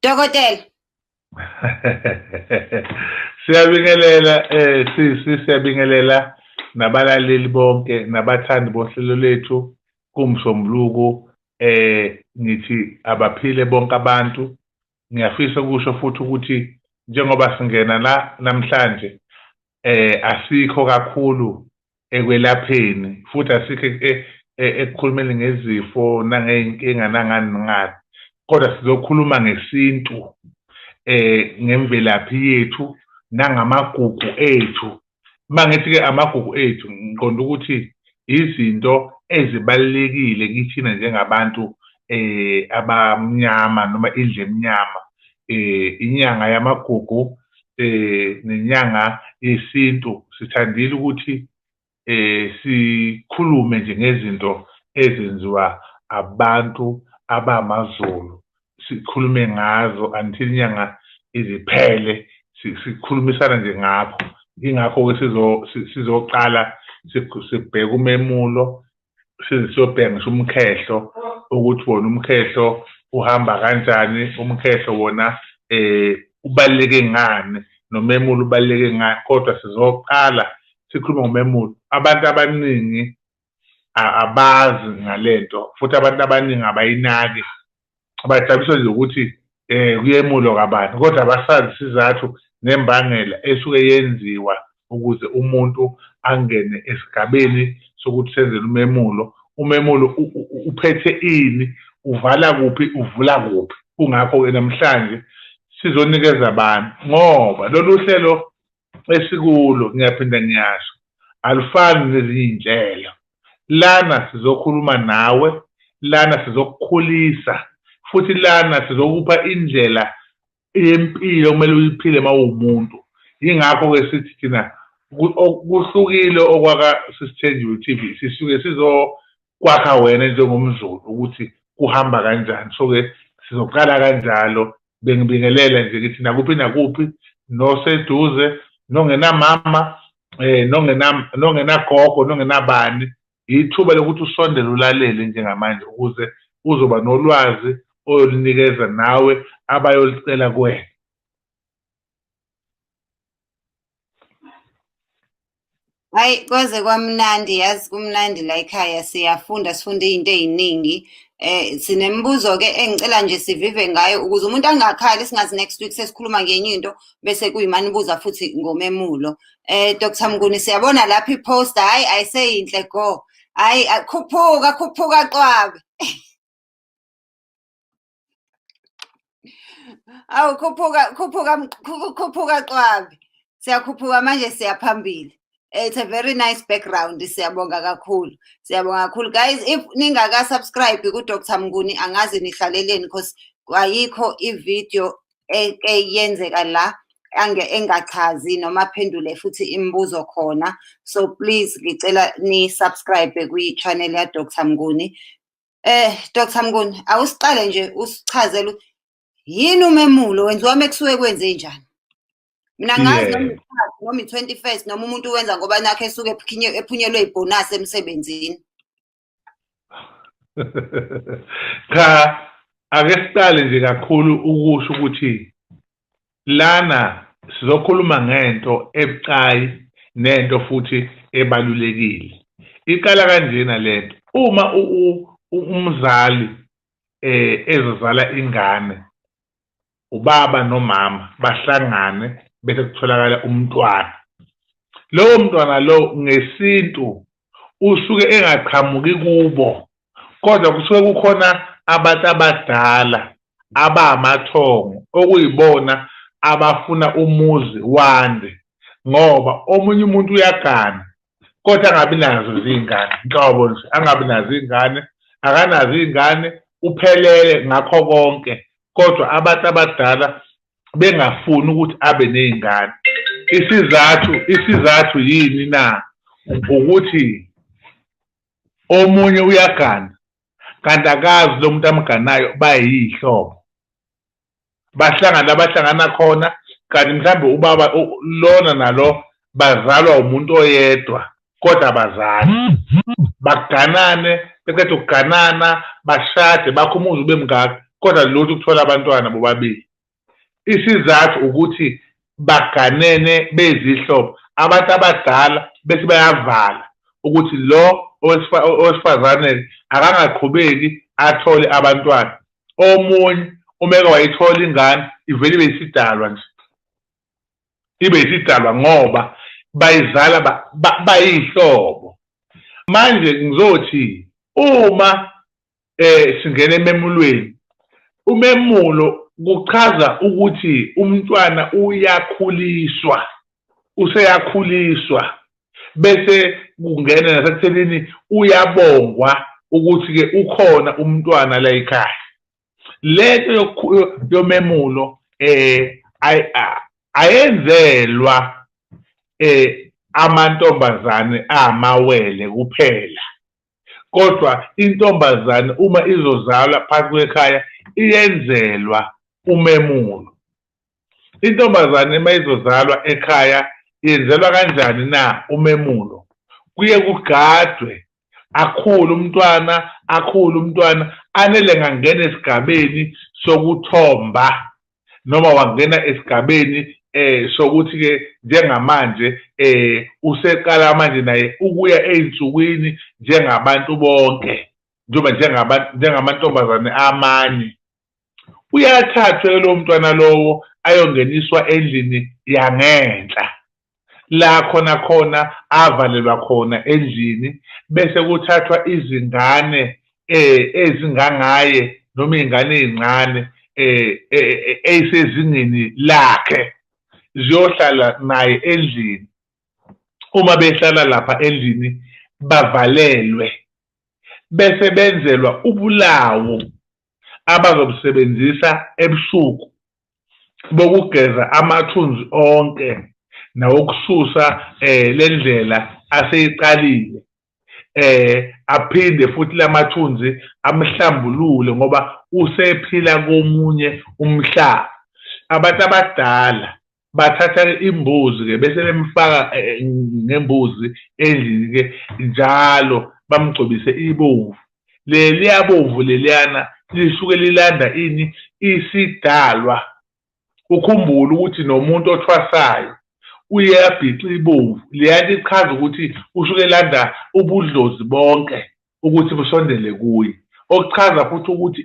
Dokotela. Siyabingelela siyabingelela nabalaleli bonke nabathandi bohlelo lethu kuMsombuluko ngithi abaphile bonke abantu. Ngiyafisa ukusho futhi ukuthi njengoba singena la namhlanje asikho kakhulu ekwelapheni futhi asikho ekukhulumeni ngezifo nangey'nkinga nangani nangani, kodwa sizokhuluma ngesintu ngemvelaphi yethu nangamagugu ethu. Uma ngithi-ke amagugu ethu ngiqonda ukuthi izinto ezibalulekile kithina njengabantu abamnyama noma indlu emnyama, inyanga yamagugu nenyanga yesintu. Sithandile ukuthi sikhulume nje ngezinto ezenziwa abantu abamaZulu, sikhulume ngazo until inyanga iziphele, sikhulumisana nje ngakho. Ingakho-ke sizoqala sibheke umemulo, siyobheka ngisho umkhehlo ukuthi wona umkhehlo uhamba kanjani, umkhehlo wona ubaluleke ngani, nomemulo ubaluleke ngani. Kodwa sizoqala sikhulume ngomemulo. Abantu abaningi abazi ngalento futhi abantu abaningi abayinaki, bajabulisa nje ukuthi kuyemulo kabani, kodwa abasazi isizathu nembangela esuke yenziwa ukuze umuntu angene esigabeni sokuthi senzele umemulo. Umemulo uphethe ini, uvala kuphi, uvula kuphi. Kungakho-ke namhlanje sizonikeza abantu, ngoba lolu hlelo esikulo ngiyaphinda ngiyasho alufani nezinye iy'nhlelo. Lana sizokhuluma nawe, lana sizokukhulisa, futhi lana sizokupha indlela yempilo okumele uyiphile uma uwumuntu. Yingakho-ke sithi thina kuhlukile okwaka Sisithenjiwe TV, sisuke sizokwakha wena njengomZulu ukuthi kuhamba kanjani. So-ke sizoqala kanjalo, bengibingelela nje ngithi nakuphi nakuphi, noseduze, nongenamama, nongenagogo, nongenabani, ithuba lokuthi usondele ulalele njengamanje ukuze uzoba nolwazi oyolunikeza nawe abayolicela kuwena. Hayi kwaze kwamnandi, yazi kumnandi la ekhaya, siyafunda sifunde iy'nto ey'ningi. Sinemibuzo-ke engicela nje sivive ngayo ukuze umuntu angakhali singathi next week sesikhuluma ngenye into bese kuyimani buza futhi ngomemulo. Dr. Mnguni siyabona lapha i-post, hhayi ayiseyinhle go, hhayi khuphuka Cwabe. Awu khuphuka Cwabe, siyakhuphuka manje, siyaphambili. It's a very nice background. Siyabonga kakhulu. Siyabonga kakhulu. Guys, if ningaka-subscribe ku-Dr. Mnguni, angazi nihlaleleni because ayikho i-video eyenzeka la engachazi noma phendule futhi imibuzo khona. So please ngicela ni-subscribe kwi-channel ya Dr. Mnguni. Dr. Mnguni, awusiqale nje usichazele ukuthi yini umemulo, wenziwa mekusuke kwenze njani? Mina ngazi noma i-21st noma umuntu wenza ngoba nakhe esuke ephunyelwe ibhonasi emsebenzini. Cha, ake siqale nje kakhulu ukusho ukuthi lana sizokhuluma ngento ebucayi nento futhi ebalulekile. Iqala kanjena lento, uma umzali ezozala ingane, ubaba nomama bahlangane bese kutholakala umntwana. Lowo mntwana lo ngesintu usuke engaqhamuki kubo, kodwa kusuke kukhona abantu abadala abamathongo okuyibona abafuna umuzi wande, ngoba omunye umuntu uyagana kodwa angabi nazo izingane. Ngiyabona nje angabi nazo ingane, akanazo ingane, uphelele ngakho konke, kodwa abantu abadala bengafuni ukuthi abe ney'ngane. Isizathu yini na? Ukuthi omunye uyagana kanti akazi lo muntu amganayo bayiy'hlobo, bahlangana khona, kanti mhlawumbe ubaba lona nalo bazalwa umuntu oyedwa kodwa abazali. Baganane, beqeda ukuganana bashade bakhe umuzi ube mngaka, kodwa lutho ukuthola abantwana bobabili. isizathu ukuthi baganene bezihlobo abantu abadala bese bayavala ukuthi lo owesifazane akangaqhubeki athole abantwana. Omunye umeke wayithola ingane ivele ibe isidalwa nje, ibe isidalwa ngoba bayizala bayihlobo. Manje ngizothi uma singena ememulweni, umemulo kuchaza ukuthi umntwana uyakhuliswa, useyakhuliswa, bese kungena nasekuthenini uyabongwa ukuthi-ke ukhona umntwana la ekhaya. Lento yomemulo ayenzelwa amantombazane amawele kuphela, kodwa intombazane uma izozalwa phakathi kwekhaya iyenzelwa umemulo. Intombazane uma izozalwa ekhaya yenzelwa kanjani na umemulo? Kuye kugadwe, akhule umntwana anele ngangena esigabeni sokuthomba noma wangena esigabeni sokuthi-ke njengamanje useqala manje naye ukuya ey'nsukwini njengabantu bonke, njengamantombazane amanye. Uyathathwa lo mntwana lowo ayongeniswa endlini yangenhla, la khona avalelwa khona endlini, bese kuthathwa izingane ezingangaye noma iy'ngane ey'ncane ey'sezingeni lakhe ziyohlala naye endlini. Uma behlala lapha endlini bavalelwe, bese benzelwa ubulawo abazobusebenzisa ebusuku bokugeza amathunzi onke nawokususa le ndlela aseyiqalile, aphinde futhi lamathunzi amhlambulule ngoba usephila komunye umhlaba. Abantu abadala bathatha imbuzi-ke bese bemfaka ngembuzi endlini-ke njalo bamgcobise ibomvu. Leliya bomvu leliyana lisuke lilanda ini? Isidalwa. Ukhumbule ukuthi nomuntu othwasayo uye abhixe ibomvu, liyana ichaza ukuthi usuke landa ubudlozi bonke ukuthi busondele kuye, okuchaza futhi ukuthi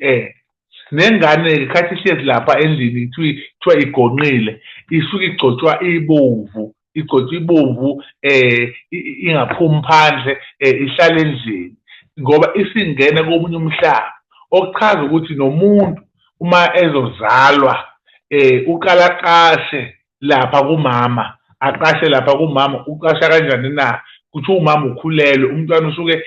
nengane khathi ihlezi lapha endlini kuthiwa igonqile, isuke igcotshwa ibomvu, igcotshwa ibomvu ingaphumi phandle, ihlala endlini ngoba isingena komunye umhlaba, okuchaza ukuthi nomuntu uma ezozalwa uqala aqashe lapha kumama, aqashe lapha kumama. Uqasha kanjani na? Kuthi umama ukhulelwe, umntwana usuke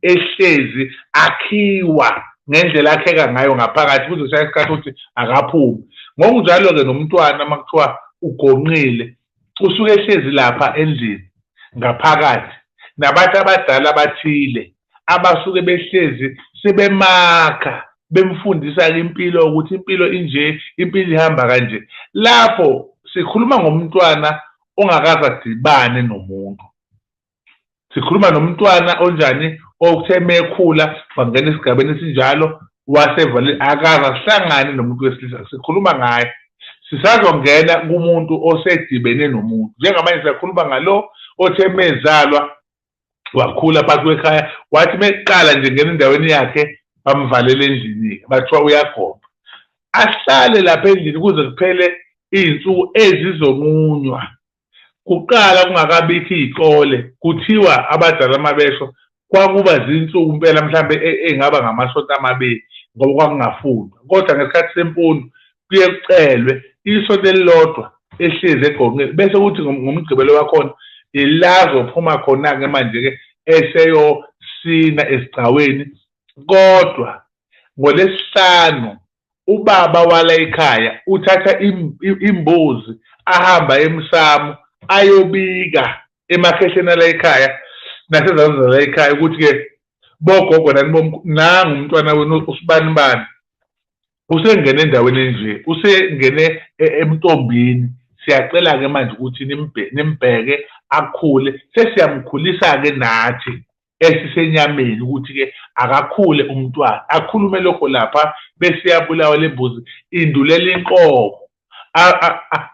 ehlezi akhiwa ngendlela akheka ngayo ngaphakathi kuze kushaya isikhathi ukuthi akaphumi. Ngokunjalo-ke nomntwana uma kuthiwa ugonqile usuke ehlezi lapha endlini ngaphakathi, nabantu abadala abathile abasuke behlezi sebemakha bemfundisa-ke impilo ukuthi impilo inje, impilo ihamba kanje. Lapho sikhuluma ngomntwana ongakaze adibane nomuntu, sikhuluma nomntwana onjani okuthe mekhula wangena esigabeni esinjalo wasevale akaze ahlangane nomuntu wesilisa. Sikhuluma ngaye, sisazongena kumuntu osedibene nomuntu. Njengamanje siyakhuluma ngalo othe mezalwa wakhula phakathi kwekhaya, wathi meqala nje ngena endaweni yakhe bamvalela endlini, bathiwa uyagomba. Ahlale lapha endlini kuze kuphele iy'nsuku ezizonqunywa. Kuqala kungakabikho iy'kole, kuthiwa abadala amabesho kwakuba zinsuku impela mhlambe engaba ngamasonto amabili ngoba kwakungafundwa, kodwa ngesikhathi semfundo kuye kucelwe isonto elilodwa ehlezi egonqile, bese kuthi ngomgqibelo wakhona ilazophuma khona-ke manje-ke eseyosina esigcaweni. Kodwa ngoLwesihlanu ubaba wala ekhaya uthatha imbuzi ahamba emsamo ayobika emakhehleni ala ekhaya nasezazini la ekhaya ukuthi-ke bogogo nangu umntwana wenu usibanibani usengene endaweni enje, usengene emntombini. Siyacela-ke manje ukuthi nimbheke akhule, sesiyamkhulisa-ke nathi esisenyameni ukuthi-ke akakhule umntwana. Akhulume lokho lapha bese iyabulawa le mbuzi indulela inkomo,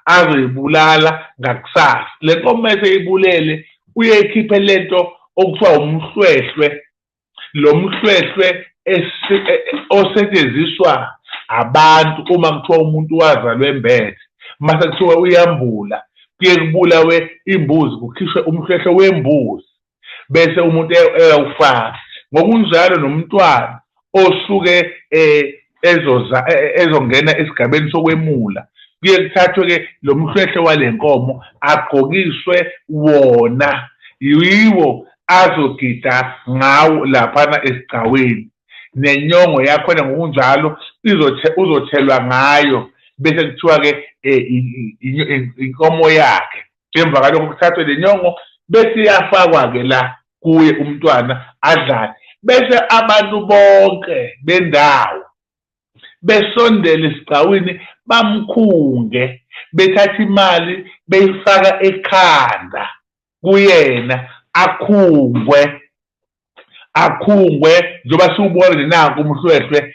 azoyibulala ngakusasa. Le nkomo mese eyibulele uyeyikhiphe lento okuthiwa umhlwehlwe. Lo mhlwehlwe osetshenziswa abantu uma kuthiwa umuntu wazalwe embethe. Mase kuthiwa uyambula, kuye kubulawe imbuzi, kukhishwe umhlwehlwe wembuzi bese umuntu eyawufaka. Ngokunjalo nomntwana osuke ezongena esigabeni sokwemula, kuye kuthathwe-ke lo mhlwehlwe wale nkomo agqokiswe wona, yiwo azogida ngawo laphana esigcaweni. Nenyongo yakhona ngokunjalo uzothelwa ngayo bese kuthiwa-ke inkomo yakhe. Emva kalokho kuthathwe le nyongo bese iyafakwa-ke la kuye umntwana adlale. Bese abantu bonke bendawo besondele esigcawini bamkhunge, bethatha imali beyifaka ekhanda kuyena akhungwe njengoba siwubona nanku umhlwehlwe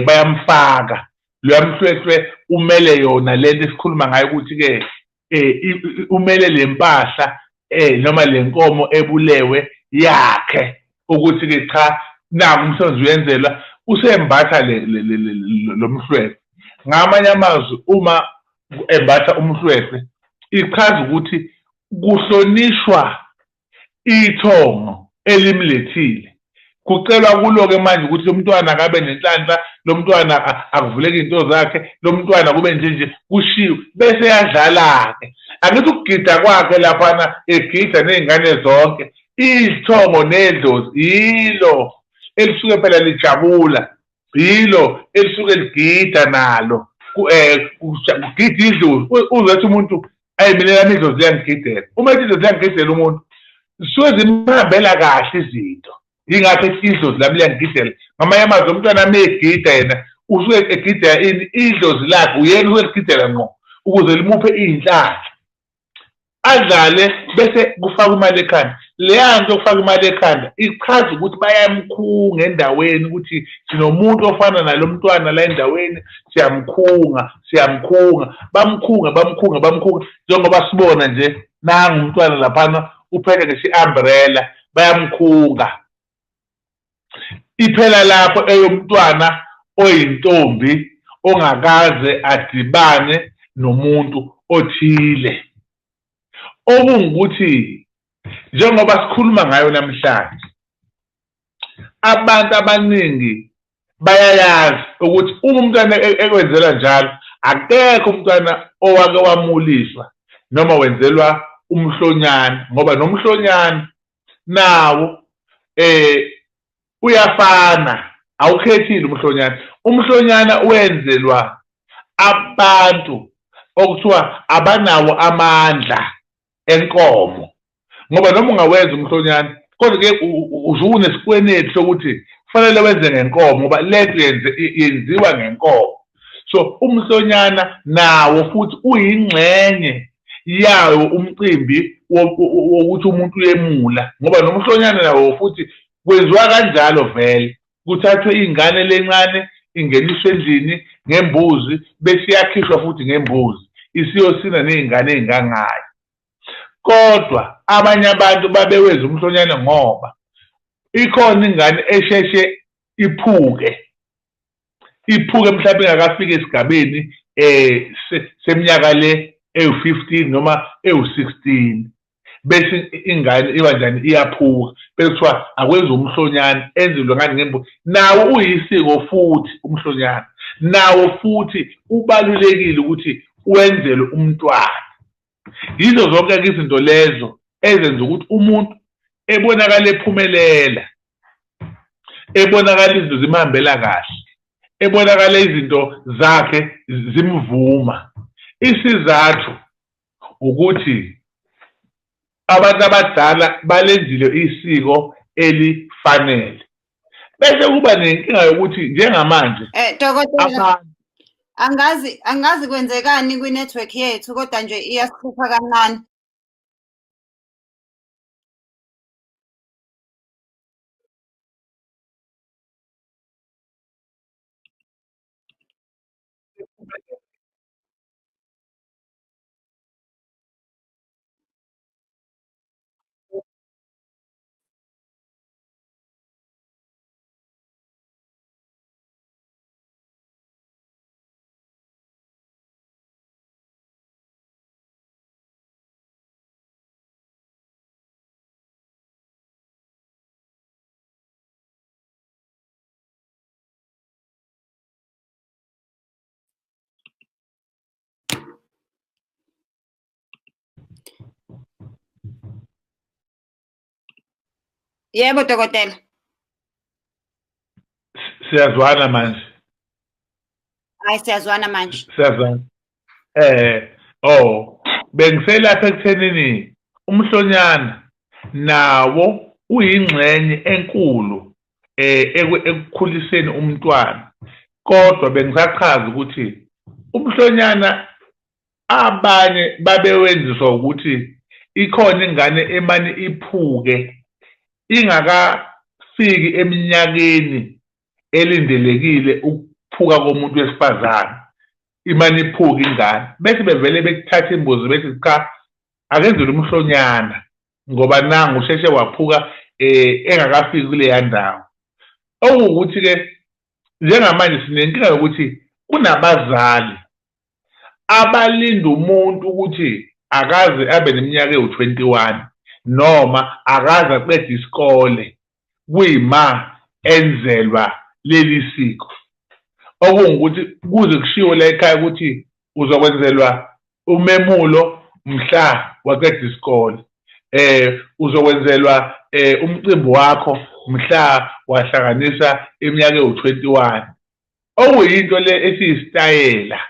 bayamfaka. Loya mhlwehlwe umele yona lento esikhuluma ngayo ukuthi-ke umele le mpahla noma le nkomo ebulewe yakhe, ukuthi-ke cha naku umsebenzi uyenzelwa, usembatha lo mhlwehlwe. Ngamanye amazwi uma embatha umhlwehlwe ichaza ukuthi kuhlonishwa ithongo elimlethile. Kucelwa kulo-ke manje ukuthi lo mntwana akabe nenhlanhla, lo mntwana akuvuleke iy'nto zakhe, lo mntwana kube nje kushiwo bese eyadlala-ke. Angithi ukugida kwakhe laphana egida ney'ngane zonke, izithongo nedlozi yilo elisuke phela lijabula, yilo elisuke ligida nalo. Kugida idlozi, uzothi umuntu mina lami idlozi liyangigidela. Uma ethi idlozi liyangigidela umuntu zisuke zimhambela kahle izinto. Yingakho ethi idlozi lami liyangigidela. Ngamanye amazwi umntwana uma egida yena usuke egidela idlozi lakhe, uyena usuke ligidela ngqo ukuze limuphe iy'nhlanhla. Adlale bese kufakwa imali ekhanda. Leya nto yokufaka imali ekhanda ichaza ukuthi bayamkhunga endaweni ukuthi sinomuntu ofana nalo mntwana la endaweni, siyamkhunga. Bamkhunga njengoba sibona nje nangu umntwana laphana uphethe ngesi-umbrella, bayamkhunga. Iphela lapho eyomntwana oyintombi ongakaze adibane nomuntu othile. Okungukuthi njengoba sikhuluma ngayo namhlanje, abantu abaningi bayayazi ukuthi uma umntwana ekwenzelwa njalo, akekho umntwana owake wamuliswa noma wenzelwa umhlonyana, ngoba nomhlonyana nawo uyafana, awukhethile umhlonyana. Umhlonyana wenzelwa abantu okuthiwa abanawo amandla enkomo, ngoba noma ungawenza umhlonyana kodwa-ke usunesikweneti sokuthi kufanele wenze ngenkomo ngoba lento yenziwa ngenkomo. So umhlonyana nawo futhi uyingxenye yawo umcimbi wokuthi umuntu uyemula, ngoba nomhlonyana nawo futhi kwenziwa kanjalo vele. Kuthathwe ingane lencane ingeniswe endlini ngembuzi bese iyakhishwa futhi ngembuzi isiyosina ney'ngane ey'ngangayo. Kodwa abanye abantu babewenza umhlonyana ngoba ikhona ingane esheshe iphuke mhlawumbe ingakafiki esigabeni seminyaka le ewu-15 noma ewu-16, bese ingane iba njani, iyaphuka bese kuthiwa akwenza umhlonyana, enzelwe ngani ngembuzi. Nawo uyisiko futhi umhlonyana, nawo futhi ubalulekile ukuthi wenzelwe umntwana. Yizo zonke-ke izinto lezo ezenza ukuthi umuntu ebonakala ephumelela, ebonakala izinto zimhambela kahle, ebonakala izinto zakhe zimvuma. Isizathu ukuthi abantu abadala balenzile isiko elifanele. Bese kuba nenkinga yokuthi njengamanje Dokotela, angazi kwenzekani kwi-network yethu kodwa nje iyasihlupha kancane. Yebo dokotela. Siyazwana manje. Hayi siyazwana manje. Siyazwana. Bengiselapha ekuthenini umhlonyana nawo uyingxenye enkulu ekukhuliseni umntwana. Kodwa bengisachaza ukuthi umhlonyana abanye babewenziswa ukuthi ikhona ingane emane iphuke ingakafiki eminyakeni elindelekile ukuphuka komuntu wesifazane. Imane iphuke ingane bese bevele bekuthatha imbuzi bethi cha akenzelwe umhlonyana ngoba nangu usheshe waphuka engakafiki kuleya ndawo. Okuwukuthi ke njengamanje sinenkinga yokuthi kunabazali abalinda umuntu ukuthi akaze abe neminyaka ewu-21 noma akaze aqede isikole kuyima enzelwa leli siko. Okungukuthi kuze kushiwo la ekhaya ukuthi uzokwenzelwa umemulo mhla waqeda isikole. Uzokwenzelwa umcimbi wakho mhla wahlanganisa iminyaka ewu-21. Okuyinto le esiyisitayela.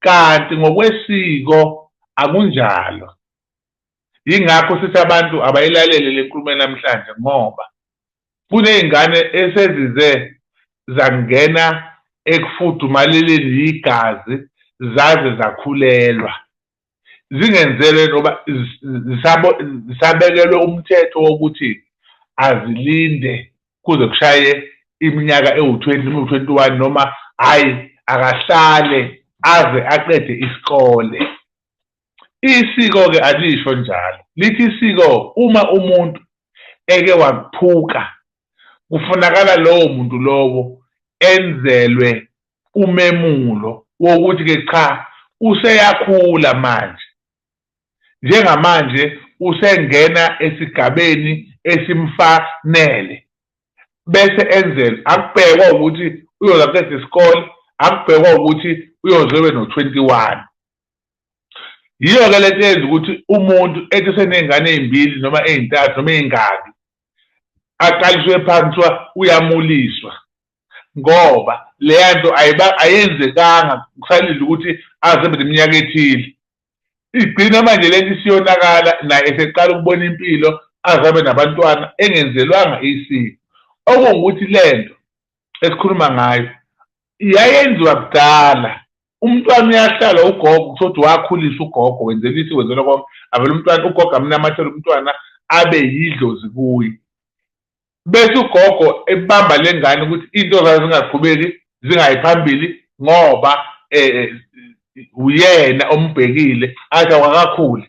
Kanti ngokwesiko akunjalo. Yingakho sithi abantu abayilalele le nkulumo namhlanje ngoba kuney'ngane esezize zangena ekufudumaleleni igazi zaze zakhulelwa. Zingenzelwe noba zisabekelwe umthetho wokuthi azilinde kuze kushaye iminyaka ewu-20 ewu-21 noma hhayi akahlale aze aqede isikole. Isiko-ke alisho njalo. Lithi isiko uma umuntu eke waphuka kufunakala lowo muntu lowo enzelwe umemulo wokuthi-ke cha useyakhula manje. Njengamanje usengena esigabeni esimfanele bese enzelwe akubhekwa ukuthi uyoze aqede isikole, akubhekwa ukuthi uyoze no-21. Yiyo-ke lento eyenza ukuthi umuntu ethi useney'ngane ey'mbili noma ey'ntathu noma ey'ngaki aqaliswe phansi kuthiwa uyamuliswa ngoba leya nto ayenzekanga kusalinde ukuthi aze neminyaka ethile. Igcina manje lento isiyonakala naye eseqala ukubona impilo azabe nabantwana engenzelwanga isiko. Okungukuthi lento esikhuluma ngayo yayenziwa kudala. Umntwana uyahlala ugogo kusho wakhulisa ugogo wenzela isiko wenzelwa konke avele umntwana ugogo amnamathela umntwana abe yidlozi kuye. Bese ugogo ebamba lengane ukuthi into zayo zingaqhubeki zingayi phambili ngoba uyena ombhekile athi awakakhuli.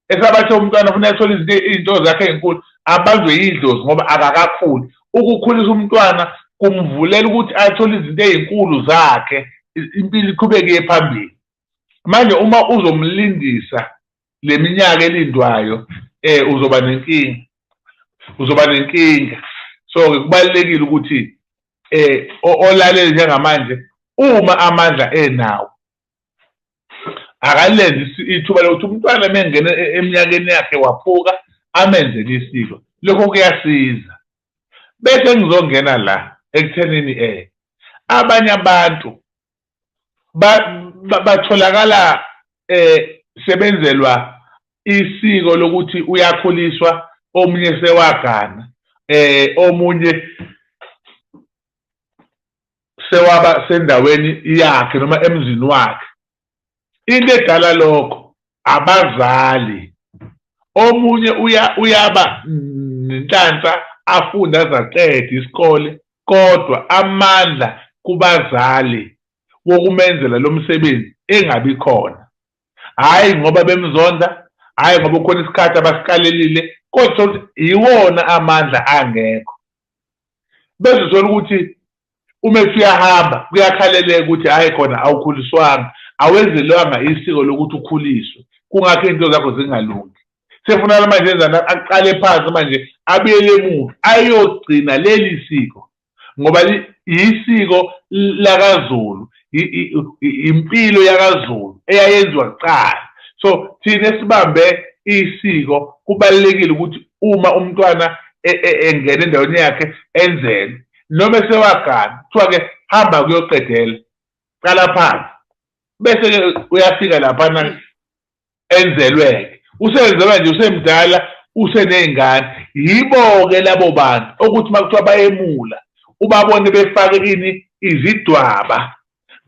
Esabathe umntwana ufuna athole izinto zakhe ezinkulu abanjwe yidlozi ngoba akakakhuli. Ukukhulisa umntwana kumvulela ukuthi athole izinto ezinkulu zakhe impilo iqhubeke phambili. Manje uma uzomlindisa leminyaka elindwayo uzoba nenkinga. So kubalekile ukuthi olalele njengamanje uma amandla enawo akalenze ithuba lokuthi umntwana mengena eminyakeni yakhe waphuka amenzele isiko. Lokho kuyasiza. Bese ngizongena la ekuthenini abanye abantu batholakala sebenzelwa isiko lokuthi uyakhuliswa, omunye sewagana, omunye sewaba sendaweni yakhe noma emzini wakhe. Into edala lokho abazali. Omunye uyaba nenhlanhla afunda azaqeda isikole kodwa amandla kubazali wokumenzela lo msebenzi engabi khona. Hhayi ngoba bemzonda, hhayi ngoba kukhona isikhathi abasikalelile kodwa iwona amandla angekho. Bese uthola ukuthi uma usuyahamba kuyakhaleleka ukuthi hhayi khona awukhuliswanga, awenzelwanga isiko lokuthi ukhuliswe. Kungakho into zakho zingalungi. Sefuna manje enzani aqale phansi manje abuyele emuva ayogcina leli siko ngoba isiko lakaZulu, impilo yakaZulu eyayenziwa kuqala. So thina esibambe isiko kubalekile ukuthi uma umntwana engena endaweni yakhe enzele noma esewagana kuthiwa ke hamba kuyoqedela qala phansi bese uyafika lapha enzelwe usenzelwa nje usemdala usenezingane yibo ke labo bantu ukuthi makuthiwa bayemula ubabone befake ini izidwaba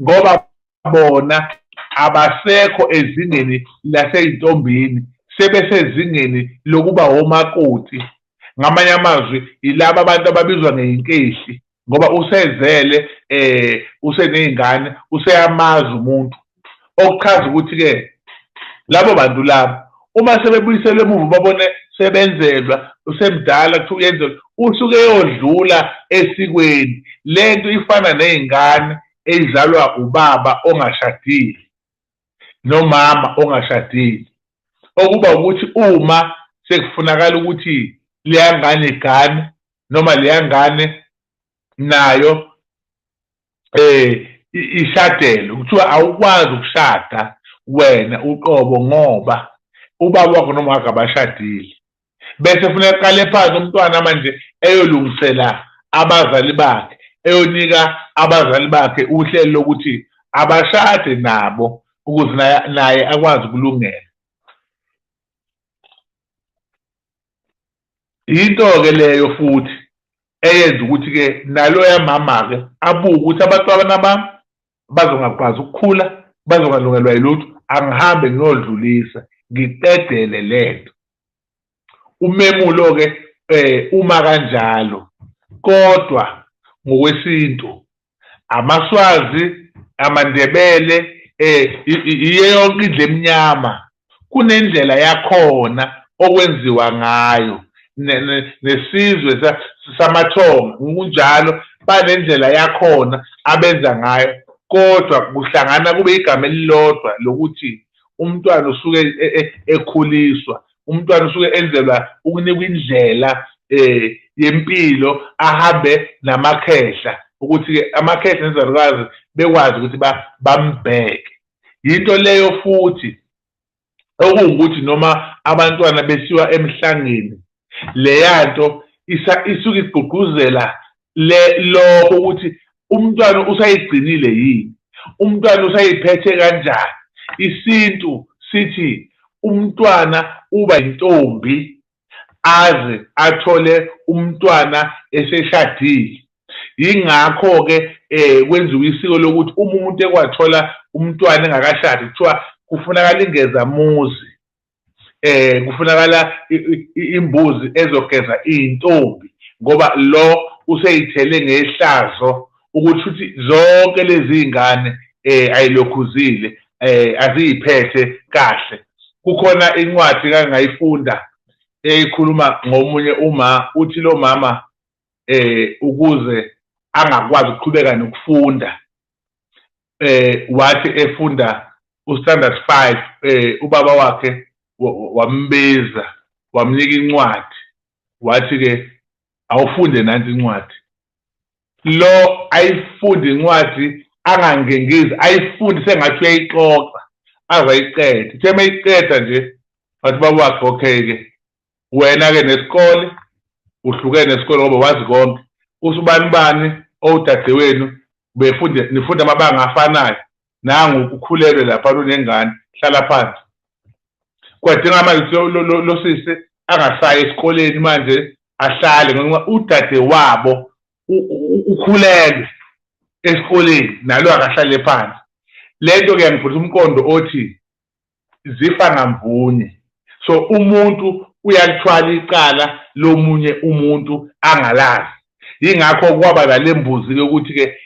ngoba bona abasekho ezingeni laseyintombini sebesezingeni lokuba omakoti ngamanye amazwi ilabo abantu ababizwa ngeinkehli ngoba usezele usenezingane useyamaza umuntu okuchaza ukuthi ke labo bantu labo uma sebebuyiselwe emuva babone sebenzelwa usemdala kuthi uyenzelwa usuke eyodlula esikweni lento ifana nezingane ezalwa ubaba ongashadile nomama ongashadile okuba ukuthi uma sekufunakala ukuthi leyangane igane noma leyangane nayo ishadele kuthiwa awukwazi ukushada wena uqobo ngoba ubaba wakho noma wakhe abashadile bese kufuneka qale phansi umntwana manje eyolungisela abazali bakhe eyonika abazali bakhe uhlelo lokuthi abashade nabo ukuze naye akwazi ukulungela into ke leyo futhi eyenza ukuthi ke naloya mama ke abuke ukuthi abantwana bami bazongakwazi ukukhula bazongalungelwa yilutho angihambe ngiyodlulisa ngiqedele lento umemulo ke uma kanjalo kodwa ngokwesintu amaswazi amandebele iye yonke indle emnyama kunendlela yakhona okwenziwa ngayo nesizwe samathonga kunjalo banendlela yakhona abenza ngayo kodwa kuhlangana kube igama elilodwa lokuthi umntwana usuke ekhuliswa umntwana usuke enzelwa ukunikwa indlela yempilo ahambe namakhehla ukuthi ke amakhehla nezalukazi bekwazi ukuthi bambheke into leyo futhi okuwukuthi noma abantwana besiwa emhlangeni leyanto isuke igqugquzela lokho ukuthi umntwana usayigcinile yini umntwana usayiphethe kanjani isintu sithi umntwana uba intombi aze athole umntwana eseshadile yingakho ke kwenziwa isiko lokuthi uma umuntu ekwathola umntwana engakashadi kuthiwa kufunakala ingezamuzi kufunakala imbuzi ezogeza intombi ngoba lo useyithele ngehlazo ukuthi zonke lezi zingane ayilokhuzile aziyiphethe kahle kukhona incwadi kangayifunda ekhuluma ngomunye uthi lo mama ukuze angakwazi ukuqhubeka nokufunda wathi efunda uStandard 5 ubaba wakhe wambiza wamnika incwadi wathi ke awufunde nansi incwadi lo ayifunde incwadi angangengizi ayifunde sengathi uyayixoxa azayiqeda thema iqeda nje wathi baba wakhe okay ke wena ke nesikole uhlukene nesikole ngoba wazi konke usubani bani owudadewenu nifunda amabanga afanayo nangu ukukhulelwe lapha unengane hlala phansi kwadinga manje lo sisi angasayi esikoleni manje ahlale ngoba udade wabo ukhulelwe esikoleni nalo akahlale phansi lento ke ngifundisa umqondo othi zifa ngamvunye so umuntu uyalithwala icala lomunye umuntu angalazi yingakho kwaba lalembuzi ukuthi ke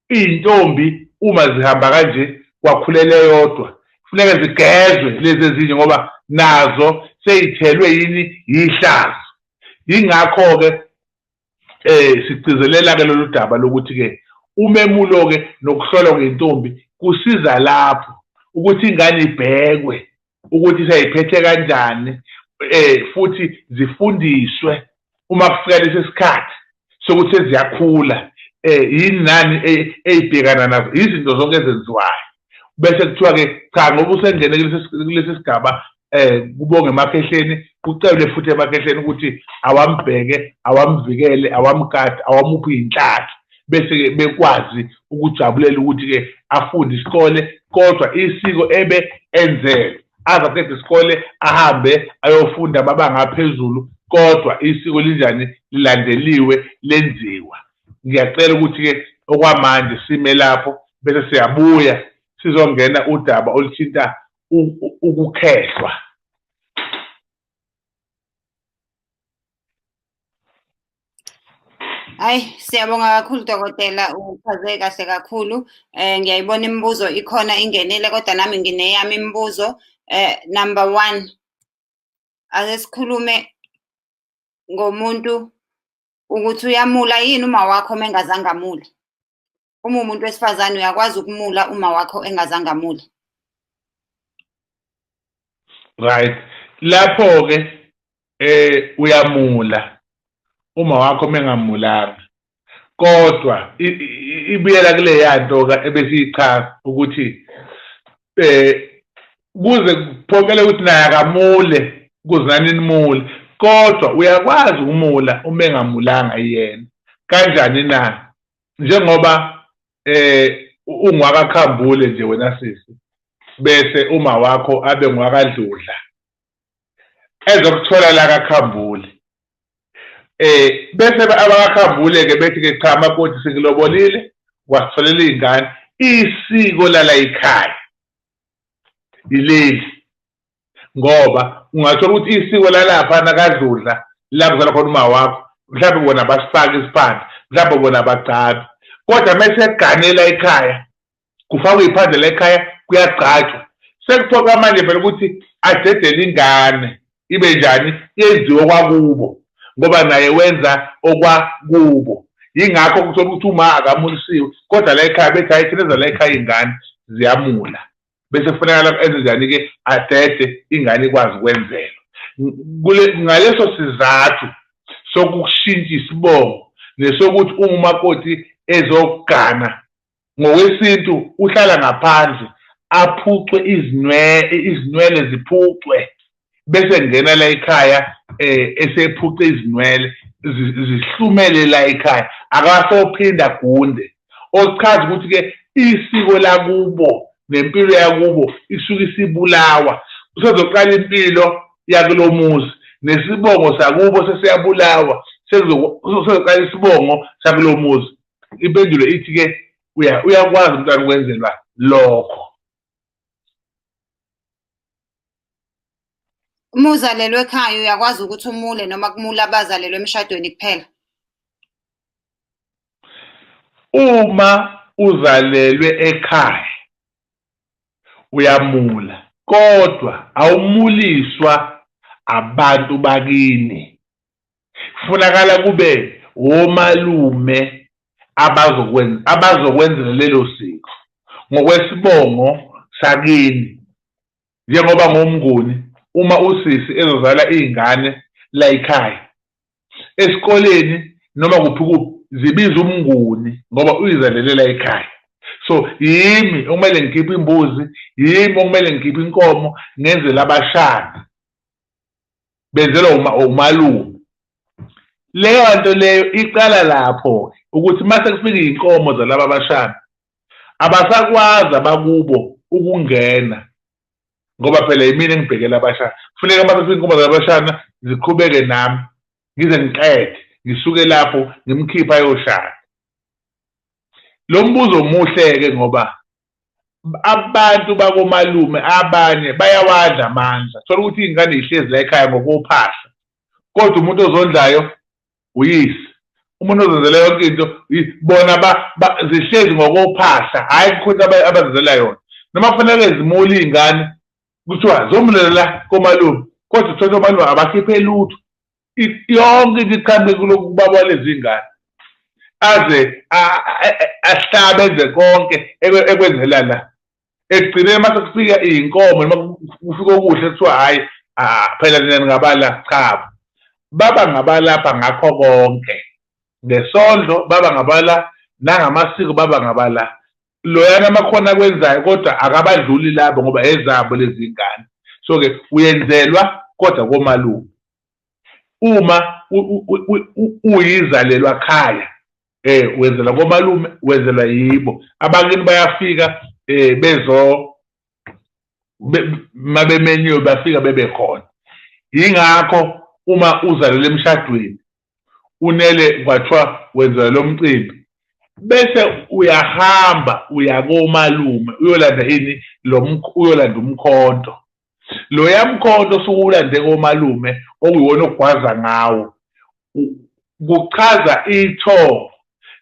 intombi uma zihamba kanje kwakhulele yodwa kufuneka zigezwe lezi ezinye ngoba nazo seyithelwe yini yihlazo yingakho ke sigcizelela ke lolu daba lokuthi ke umemulo ke nokuhlolwa kwentombi kusiza lapho ukuthi ingane ibhekwe ukuthi sayiphethe kanjani futhi zifundiswe uma kufika lesi sikhathi sokuthi seziyakhula yini nani eyibhekana nazo izinto zonke ezenziwayo bese kuthiwa ke cha ngoba usengene kulesi sigaba kubonge emaphehleni ucebule futhi emakhehleni ukuthi awambheke, awamvikele, awamgade, awamuphi inhlahla bese bekwazi ukujabulela ukuthi-ke afunde isikole, kodwa isiko ebe enzelwe. Azaqeda isikole ahambe ayofunda amabanga aphezulu, kodwa isiko linjani lilandeliwe lenziwa. Ngiyacela ukuthi-ke okwamanje sime lapho bese siyabuya sizongena udaba oluthinta ukukhehlwa. Hayi, siyabonga kakhulu dokotela, uchaze kahle kakhulu. Ngiyayibona imibuzo ikhona ingenile kodwa nami ngineyami imibuzo. Number 1, ake sikhulume ngomuntu ukuthi uyamula yini uma wakho mengazange amule. Uma umuntu wesifazane uyakwazi ukumula uma wakho engazange amule. Right. Lapho-ke uyamula uma wakho mengamulanga, kodwa ibuyela kule yanto-ke ebesiyichaza ukuthi kuze kuphokele ukuthi naye akamule kuze nani nimule, kodwa uyakwazi ukumula uma engamulanga yena. Kanjani na? Njengoba ungwakakhambule nje wena sisi, bese uma wakho abe ngwakadludla ezokuthola la kakhambule, bese abakakhambule-ke bethi-ke cha makoti sikulobolile wasitholela iy'ngane. Isiko lala ekhaya ileli, ngoba ungathola ukuthi isiko lalaphana kadludla la kuzalwa khona uma wakho, mhlawumbe bona basifake isiphandla, mhlawumbe bona bagcabe, kodwa mase ganela ekhaya kufakwa iphandle la ekhaya kuyagcatshwa. Sekuphoqa manje phela ukuthi adedele ingane ibe njani, yenziwe kwakubo ngoba naye wenza okwakubo. Yingakho kuthola ukuthi uma akamulisiwe, kodwa la ekhaya bethi hayi thina la ekhaya iy'ngane ziyamula, bese kufuneka enze njani-ke adede ingane ikwazi ukwenzelwa. Ngaleso sizathu sokushintsha isibongo nesokuthi umakoti ezogana ngokwesintu uhlala ngaphandle aphucwe izinwele ziphucwe, bese ngena la ekhaya esephuce izinwele zihlumele la ekhaya, akasophinda gunde. Okuchaza ukuthi-ke isiko lakubo nempilo yakubo isuke isibulawa. Usezoqala impilo yakulo muzi nesibongo sakubo sesiyabulawa, sezoqala isibongo sakulo muzi. Impendulo ithi-ke uyakwazi umntwana ukwenzelwa lokho. Uma uzalelwe ekhaya uyakwazi ukuthi umule noma kumula abazalelwe emshadweni kuphela? Uma uzalelwe ekhaya uyamula, kodwa awumuliswa abantu bakini. Kufunakala kube omalume abazokwenzela lelo siko ngokwesibongo sakini. Njengoba ngomnguni uma usisi ezozala iy'ngane la ekhaya, esikoleni noma kuphi kuphi zibiza umnguni ngoba uyizalele la ekhaya. So yimi okumele ngikhiphe imbuzi, yimi okumele ngikhiphe inkomo, ngenzele abashana, benzelwa umalume. Leyo nto leyo iqala lapho ukuthi mase kufika iy'nkomo zalaba abashana abasakwazi abakubo ukungena, ngoba phela yimina engibhekela abashana. Kufuneka mase kufika iy'nkomo zalabashana ziqhubeke nami ngize ngiqede, ngisuke lapho ngimkhipha ayoshada. Lo mbuzo muhle-ke ngoba abantu bakomalume abanye bayawadla amandla. Thola ukuthi iy'ngane yihlezi la ekhaya ngokophahla, kodwa umuntu ozondlayo uyise. Umuntu ozenzela yonke into bona zihlezi ngokophahla, hhayi kukhona abazenzela yona. Noma kufanele zimule iy'ngane kuthiwa zomulela komalume, kodwa uthola omalume abakhiphe lutho. Yonke into iqhambe kulokubaba lezi ngane aze ahlabe enze konke ekwenzela la. Ekugcineni mase kufika iy'nkomo noma kufika okuhle kuthiwa hhayi phela nina ngabala, cha, baba ngabalapha ngakho konke. Ngesondlo baba ngabala, nangamasiko baba ngabala. Loyana amakhono akwenzayo kodwa akabadluli labo ngoba ezabo lezi ngane. So-ke uyenzelwa kodwa komalume. Uma uyizalelwa khaya wenzela komalume wenzelwa yibo. Abakini bayafika mabemenyiwe bafika bebekhona. Yingakho uma uzalele emshadweni unele kwathiwa wenzelwa lo mcimbi bese uyahamba uya komalume uyolanda ini uyolanda umkhonto. Lo yamkhonto sukulande komalume okuyiwona ogwaza ngawo kuchaza itho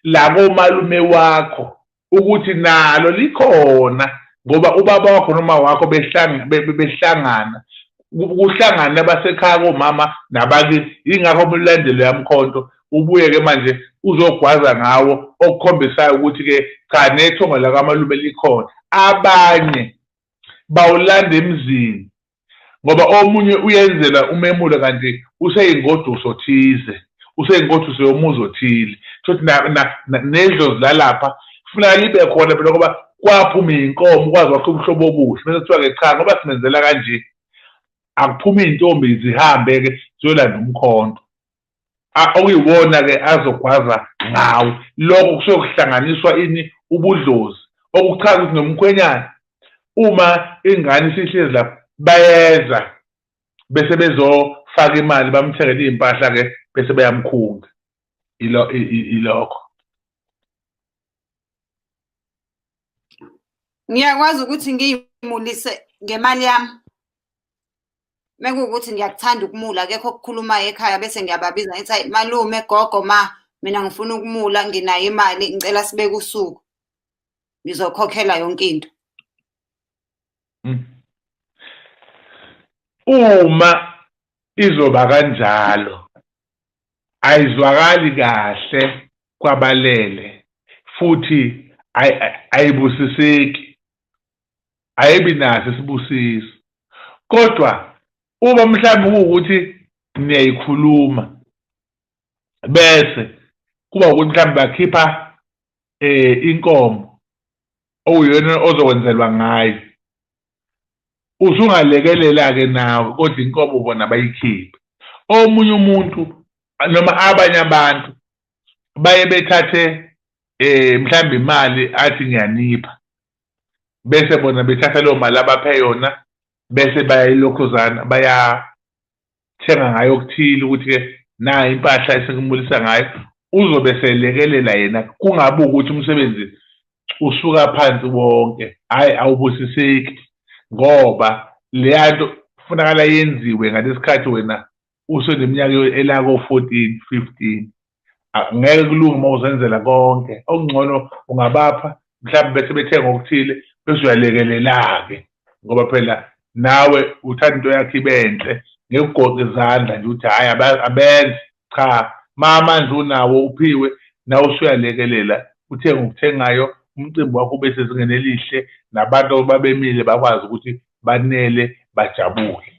la komalume wakho ukuthi nalo likhona ngoba ubaba wakho noma wakho behlangana kuhlangana abasekhaya komama nabaki. Ingakho umlandelo yamkhonto ubuye ke manje uzogwaza ngawo okukhombisayo ukuthi ke cha nethonga la kamalume likhona. Abanye bawulanda emzini ngoba omunye uyenzela umemulo kanti useyingoduso thize, useyingoduso yomuzi othile. Futhi nedlozi lalapha kufuneka libe khona phela ngoba kwaphuma iy'nkomo ukwazi wakho ubuhlobo obuhle. Bese kuthiwa ke cha ngoba simenzela kanje akuphuma iy'ntombi zihambe-ke ziyolanda umkhonto okuyiwona-ke azogwaza ngawo. Lokho kusuke kuhlanganiswa ini ubudlozi okuchaza ukuthi nomkhwenyana uma ingane isihlezi lapha bayeza bese bezofaka imali bamthengele iy'mpahla-ke bese bayamkhunga. Ilokho. Ngiyakwazi ukuthi ngiyimulise ngemali yami. Mekuwukuthi ngiyakuthanda ukumula akekho okukhulumayo ekhaya bese ngiyababiza ngithi hayi malume gogo ma mina ngifuna ukumula nginayo imali ngicela sibeke usuku ngizokhokhela yonke into. Uma izoba kanjalo ayizwakali kahle kwabalele futhi ayibusiseki, ayibi naso isibusiso. Kodwa uma mhlawumbe kuwukuthi niyayikhuluma bese kuba ukuthi mhlawumbe bakhipha inkomo okuyiyona ozokwenzelwa ngayo, usungalekelela-ke nawe kodwa inkomo bona bayikhiphe. Omunye umuntu noma abanye abantu baye bethathe mhlawumbe imali athi ngiyanipha bese bona bethatha leyo mali abaphe yona bese bayayilokhuzana bayathenga ngayo okuthile ukuthi-ke nayo impahla esekumulisa ngayo uzobe selekelela yena. Kungabi ukuthi umsebenzi usuka phansi wonke, hhayi awubusiseki ngoba leya nto kufunakala yenziwe ngalesi khathi wena useneminyaka elako 14, 15. Ngeke kulunge uma uzenzela konke. Okungcono ungabapha mhlawumbe bese bethenga okuthile bese uyalekelela-ke ngoba phela nawe uthanda into yakho ibenhle ngekugoqa izandla nje ukuthi hhayi abenze. Cha, manje unawo uphiwe nawe usuyalekelela uthenge okuthengayo umcimbi wakho ube sezingeni elihle nabantu babemile bakwazi ukuthi banele bajabule.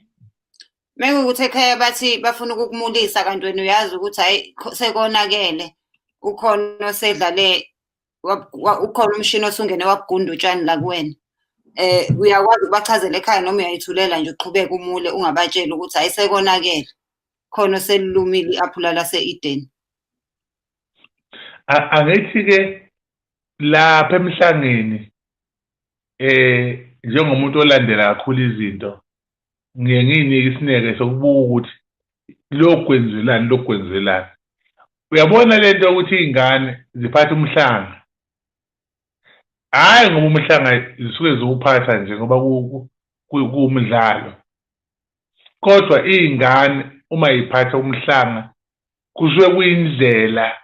Mekuwukuthi ekhaya bathi bafuna ukukumulisa kanti wena uyazi ukuthi hayi sekonakele ukhona osedlale ukhona umshini osungene wabugunda utshani la kuwena. Uyakwazi ukubachazela ekhaya noma uyayithulela nje uqhubeke umule ungabatsheli ukuthi hayi sekonakele khona oselulumile i-aphula lase-Eden. Angithi-ke lapha emhlangeni njengomuntu olandela kakhulu izinto ngiye ngiyinike isineke sokubuka ukuthi lokhu kwenzelani. Uyabona lento yokuthi iy'ngane ziphathe umhlanga, hhayi ngoba umhlanga zisuke ziwuphatha nje ngoba kuwumdlalo, kodwa iy'ngane uma yiphatha umhlanga kusuke kuyindlela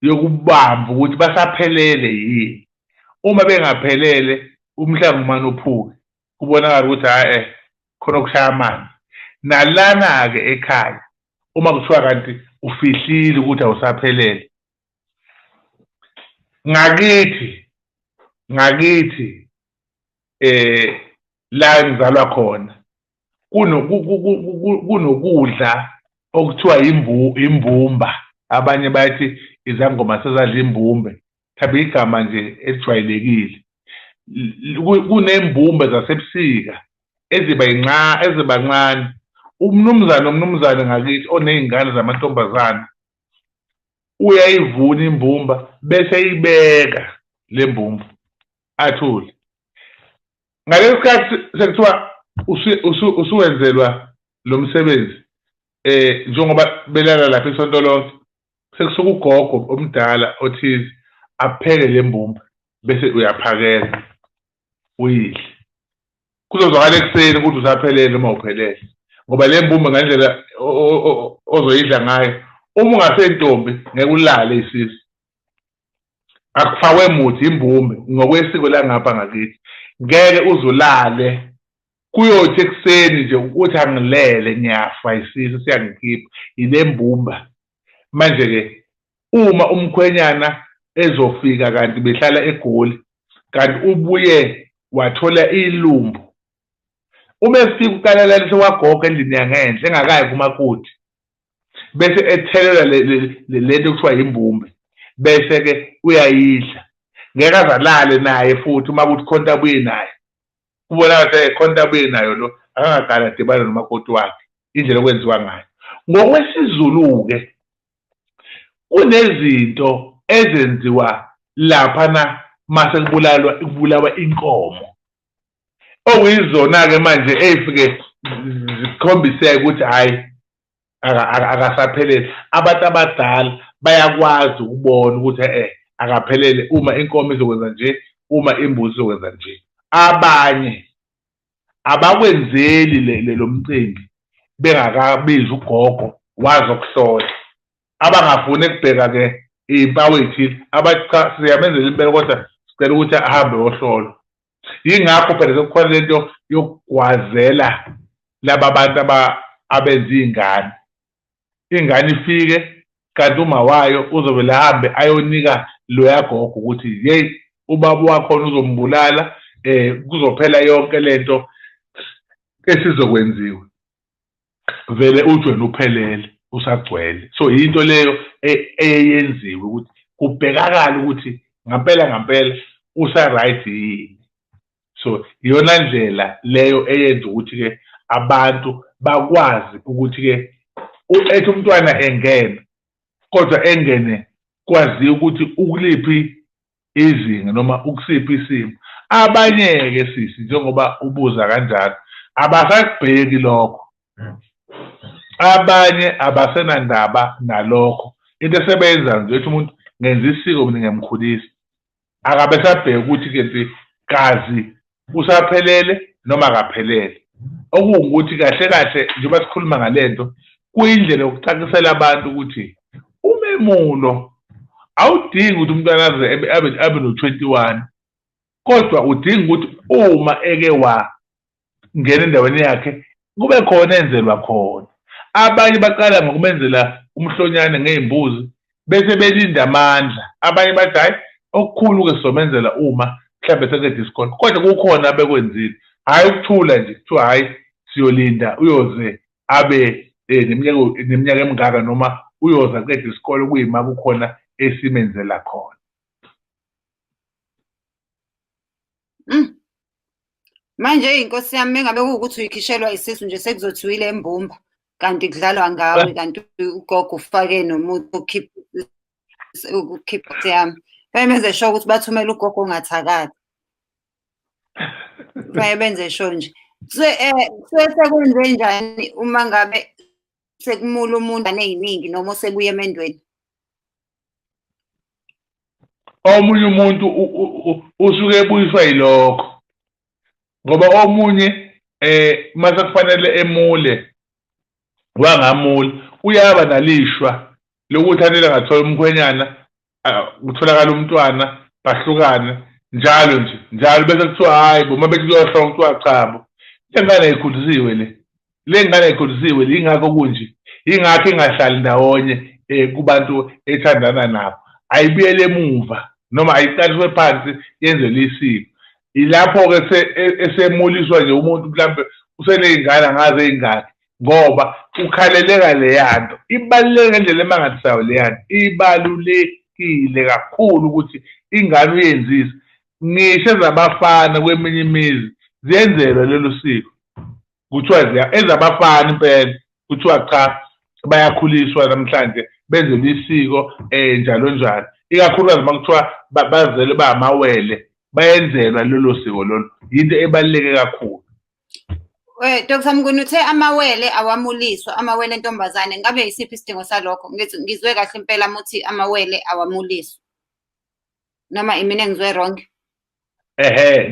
yokubamba ukuthi basaphelele yini. Uma bengaphelele umhlanga umane uphuke kubonakala ukuthi hhayi khona okushaya amanzi. Nalana-ke ekhaya uma kuthiwa kanti ufihlile ukuthi awusaphelele, ngakithi la engizalwa khona kunokudla okuthiwa imbumba. Abanye bathi izangoma sezadla imbumbe, mhlawumbe igama nje elijwayelekile. Kunembumbe zasebusika eziba ncane umnumzane ngakithi oney'ngane zamantombazane uyayivuna imbumba bese eyibeka le mbumba athule. Ngalesi sikhathi sekuthiwa usuwenzelwa lo msebenzi njengoba belala lapha isonto lonke sekusuka ugogo omdala othize apheke le mbumba bese uyaphakela uyidle. Kuzozwakala ekuseni ukuthi usaphelele noma uphelele ngoba le mbumba ngendlela ozoyidla ngayo uma ungasentombi ngeke ulale isisi. Akufakwe muthi imbumbe ngokwesiko la ngapha ngakithi ngeke uzulale kuyothi ekuseni nje ukuthi angilele ngiyafa isisu siyangikhipha ile mbumba. Manje ke uma umkhwenyana ezofika kanti behlala eGoli kanti ubuye wathola ilumbu uma efika ukalalele sewagogo endlini yangenhle engakayi kumakoti bese ethelela lento kuthiwa yimbumbe bese ke uyayidla ngeke azalale naye futhi uma kuthi khonto abuye naye ubona ukuthi khonto abuye nayo lo akangaqala adibana nomakoti wakhe indlela okwenziwa ngayo. NgokwesiZulu ke kunezinto ezenziwa laphana mase kubulawa inkomo okuyizona ke manje ezifike zikhombiseke ukuthi hayi akasaphelele. Abantu abadala bayakwazi ukubona ukuthi akaphelele uma inkomo izokwenza nje, uma imbuzi izokwenza nje. Abanye abakwenzeli lo mcimbi bengakabizi ugogo wazokuhlola, abangafuni ukubheka ke impawu ezithile abathi cha siyamenzela impela kodwa sicela ukuthi ahambe yohlolwa. Yingakho phela sekukhona lento yokugwazela laba bantu abenza iy'ngane. Ingane ifike kanti uma wayo uzobe ahambe ayonika loya gogo ukuthi yeyi ubaba wakhona uzombulala, kuzophela yonke lento esizokwenziwa. Vele ujwena uphelele usagcwele. So into leyo eyenziwe ukuthi kubhekakala ukuthi ngampela usa-right yini. So iyona ndlela leyo eyenza ukuthi ke abantu bakwazi ukuthi ke ethi umntwana engena kodwa engene kwaziwa ukuthi ukuliphi izinga noma ukusiphi isimo. Abanye-ke sisi njengoba ubuza kanjalo abasakubheki lokho, abanye abasenandaba nalokho. Into esebenza nje ethi umuntu ngenza isiko mina ngiyamkhulisa, akabe sabheka ukuthi ke kazi usaphelele noma akaphelele. Okungukuthi kahle kahle njengoba sikhuluma ngalento kuyindlela yokucacisela abantu ukuthi umemulo awudingi ukuthi umntwana abe no-21 kodwa udinga ukuthi uma eke wangena endaweni yakhe kube khona enzelwa khona. Abanye baqala ngokumenzela umhlonyane ngey'mbuzi bese belinda amandla. Abanye bathi hayi okukhulu-ke sizomenzela uma mhlawumbe seqeda isikole, kodwa kukhona abekwenzile. Hhayi ukuthula nje kuthiwa hhayi siyolinda uyoze abe neminyaka emingaka noma uyoze aqeda isikole kuyima kukhona esimenzela khona. Manje inkosi yami mengabe kuwukuthi uyikhishelwa isisu nje sekuzothiwa ile mbumba kanti kudlalwa ngawe kanti ugogo ufake nomuntu ukukhipha yami. Benze sure ukuthi bathumela ugogo ongathakali. Benze sure nje. Sekwenze njani uma ngabe sekumula umuntu aneyiningi noma sebuya emendweni? Omunye umuntu usuke ebuyiswa yilokho ngoba omunye mase kufanele emule wangamula uyaba nalishwa lokuthi anele ngathola umkhwenyana kutholakala umntwana bahlukane njalo bese kuthiwa hayi bo mabethi kuyohlola kuthiwa chabo lengane ayikhulisiwe le ngane ayikhulisiwe ingakho kunje, ingakho ingahlali ndawonye kubantu ethandana nabo, ayibuyele emuva noma ayiqaliswe phansi yenzelwe isiko. Ilapho-ke esemuliswa nje umuntu mhlambe useney'ngane angazi ey'ngaki ngoba ukhaleleka leya nto. Ibaluleke ngendlela emangalisayo leya nto, ibalulekile kakhulu ukuthi ingane uyenzise. Ngisho ezabafana kweminye imizi ziyenzelwe lelo siko. kuthiwa ezabafana impela kuthiwa cha bayakhuliswa namhlanje benzelwe isiko njalo njalo, ikakhulukazi uma kuthiwa bazelwe bayamawele bayenzelwa lolo siko lolo, yinto ebaluleke kakhulu. Dr. Mnguni uthe amawele awamuliswa, amawele entombazane, ngabe yisiphi isidingo salokho? Ngizwe kahle impela muthi amawele awamuliswa, noma imina engizwe wrong?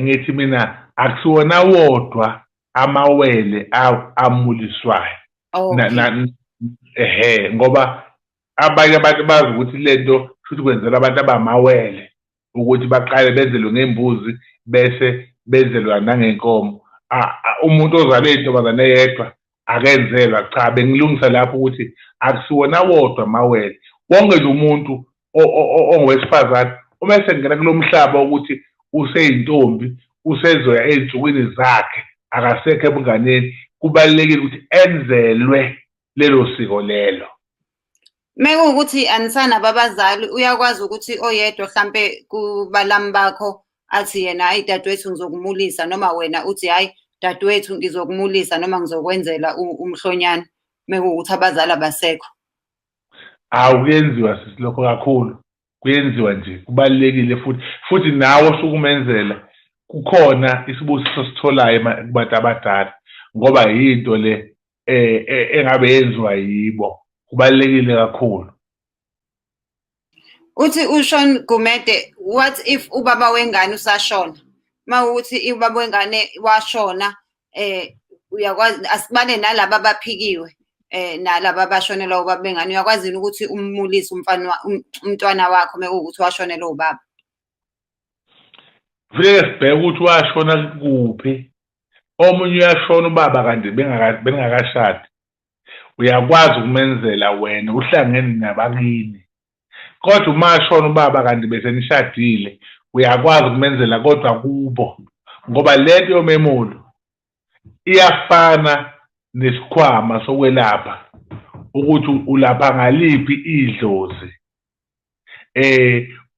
Ngithi mina akusiwona wodwa amawele amuliswayo. Ngoba abanye abantu bazi ukuthi lento futhi kwenzela abantu abamawele ukuthi baqale benzelwe ngembuzi bese benzelwa nangenkomo. Umuntu ozalwe intombazane yedwa akenzelwa, cha, bengilungisa lapho ukuthi akusiwona wodwa amawele. Wonke nje umuntu ongowesifazane uma esengena kulo mhlaba ukuthi useyintombi, usezoya ey'nsukwini zakhe, akasekho ebunganeni, kubalulekile ukuthi enzelwe lelo siko lelo. Mekuwukuthi anisanabo abazali, uyakwazi ukuthi oyedwa hlampe kubalami bakho athi yena hayi dadewethu ngizokumulisa, noma wena uthi hayi dadewethu ngizokumulisa noma ngizokwenzela umhlonyana, mekuwukuthi abazali abasekho? Kuyenziwa sisi lokho kakhulu, kuyenziwa nje, kubalulekile futhi nawe osukumenzela kukhona isibusiso sitholayo kubantu abadala ngoba yinto le engabe yenziwa yibo, kubalulekile kakhulu. Uthi uSean Gumede, what if ubaba wengane usashona? Mawukuthi ubaba wengane washona, uyakwazi asibane nalabo abaphikiwe, nalabo abashonelwa ubaba bengane, uyakwazi ukuthi ummulise umntwana wakho mekuwukuthi washonelwa ubaba? Vele sibheke ukuthi washona kuphi. Omunye uyashona ubaba kanti bengakashadi, uyakwazi ukumenzela wena uhlangene nabakini. Kodwa uma ashona ubaba kanti bese nishadile, uyakwazi ukumenzela kodwa kubo, ngoba lento yomemulo iyafana nesikhwama sokwelapha ukuthi ulapha ngaliphi idlozi,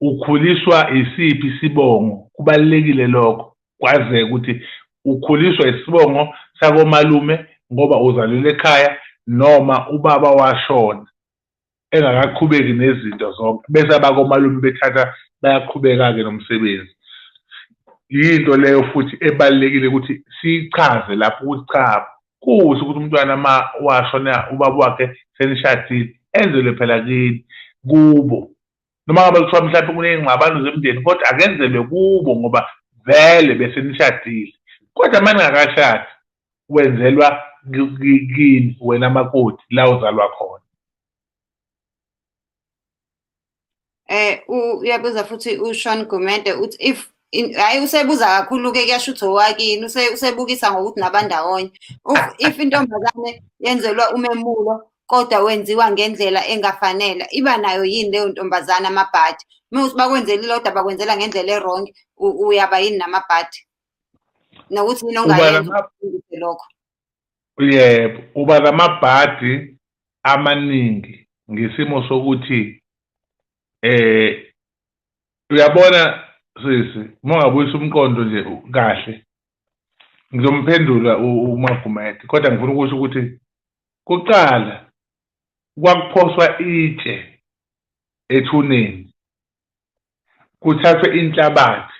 ukhuliswa isiphi isibongo. Kubalulekile lokho, kwazeke ukuthi ukhuliswa isibongo sakomalume ngoba uzalelwe ekhaya noma ubaba washona engakaqhubeki nezinto zonke bese abakomalume bethatha bayaqhubeka-ke nomsebenzi. Yinto leyo futhi ebalulekile ukuthi siyichaze lapho ukuthi cha, kuhle ukuthi umntwana ma washona ubaba wakhe senishadile enzelwe phela kini kubo, noma ngabe kuthiwa mhlawumbe kuney'ngxabano zemndeni kodwa akenzelwe kubo ngoba vele bese nishadile. Kodwa uma ningakashadi wenzelwa kini wena makoti la uzalwa khona. Uyabuza futhi uSean Gumede uthi hayi usebuza kakhulu-ke kuyasho wakini, usebukisa ngokuthi nabandawonye. If intombazane yenzelwa umemulo kodwa wenziwa ngendlela engafanele, iba nayo yini leyo ntombazane amabhadi? Mewukuthi bakwenzela ilodwa bakwenzela ngendlela e-wrong, uyaba yini namabhadi? Nokuthi yini ongayenza lokho? Yebo, uba namabhadi amaningi ngesimo sokuthi uyabona sisi, uma ngabuyisa umqondo nje kahle ngizomphendula uMagumede, kodwa ngifuna ukusho ukuthi kuqala kwakuphoswa itshe ethuneni, kuthathwe inhlabathi,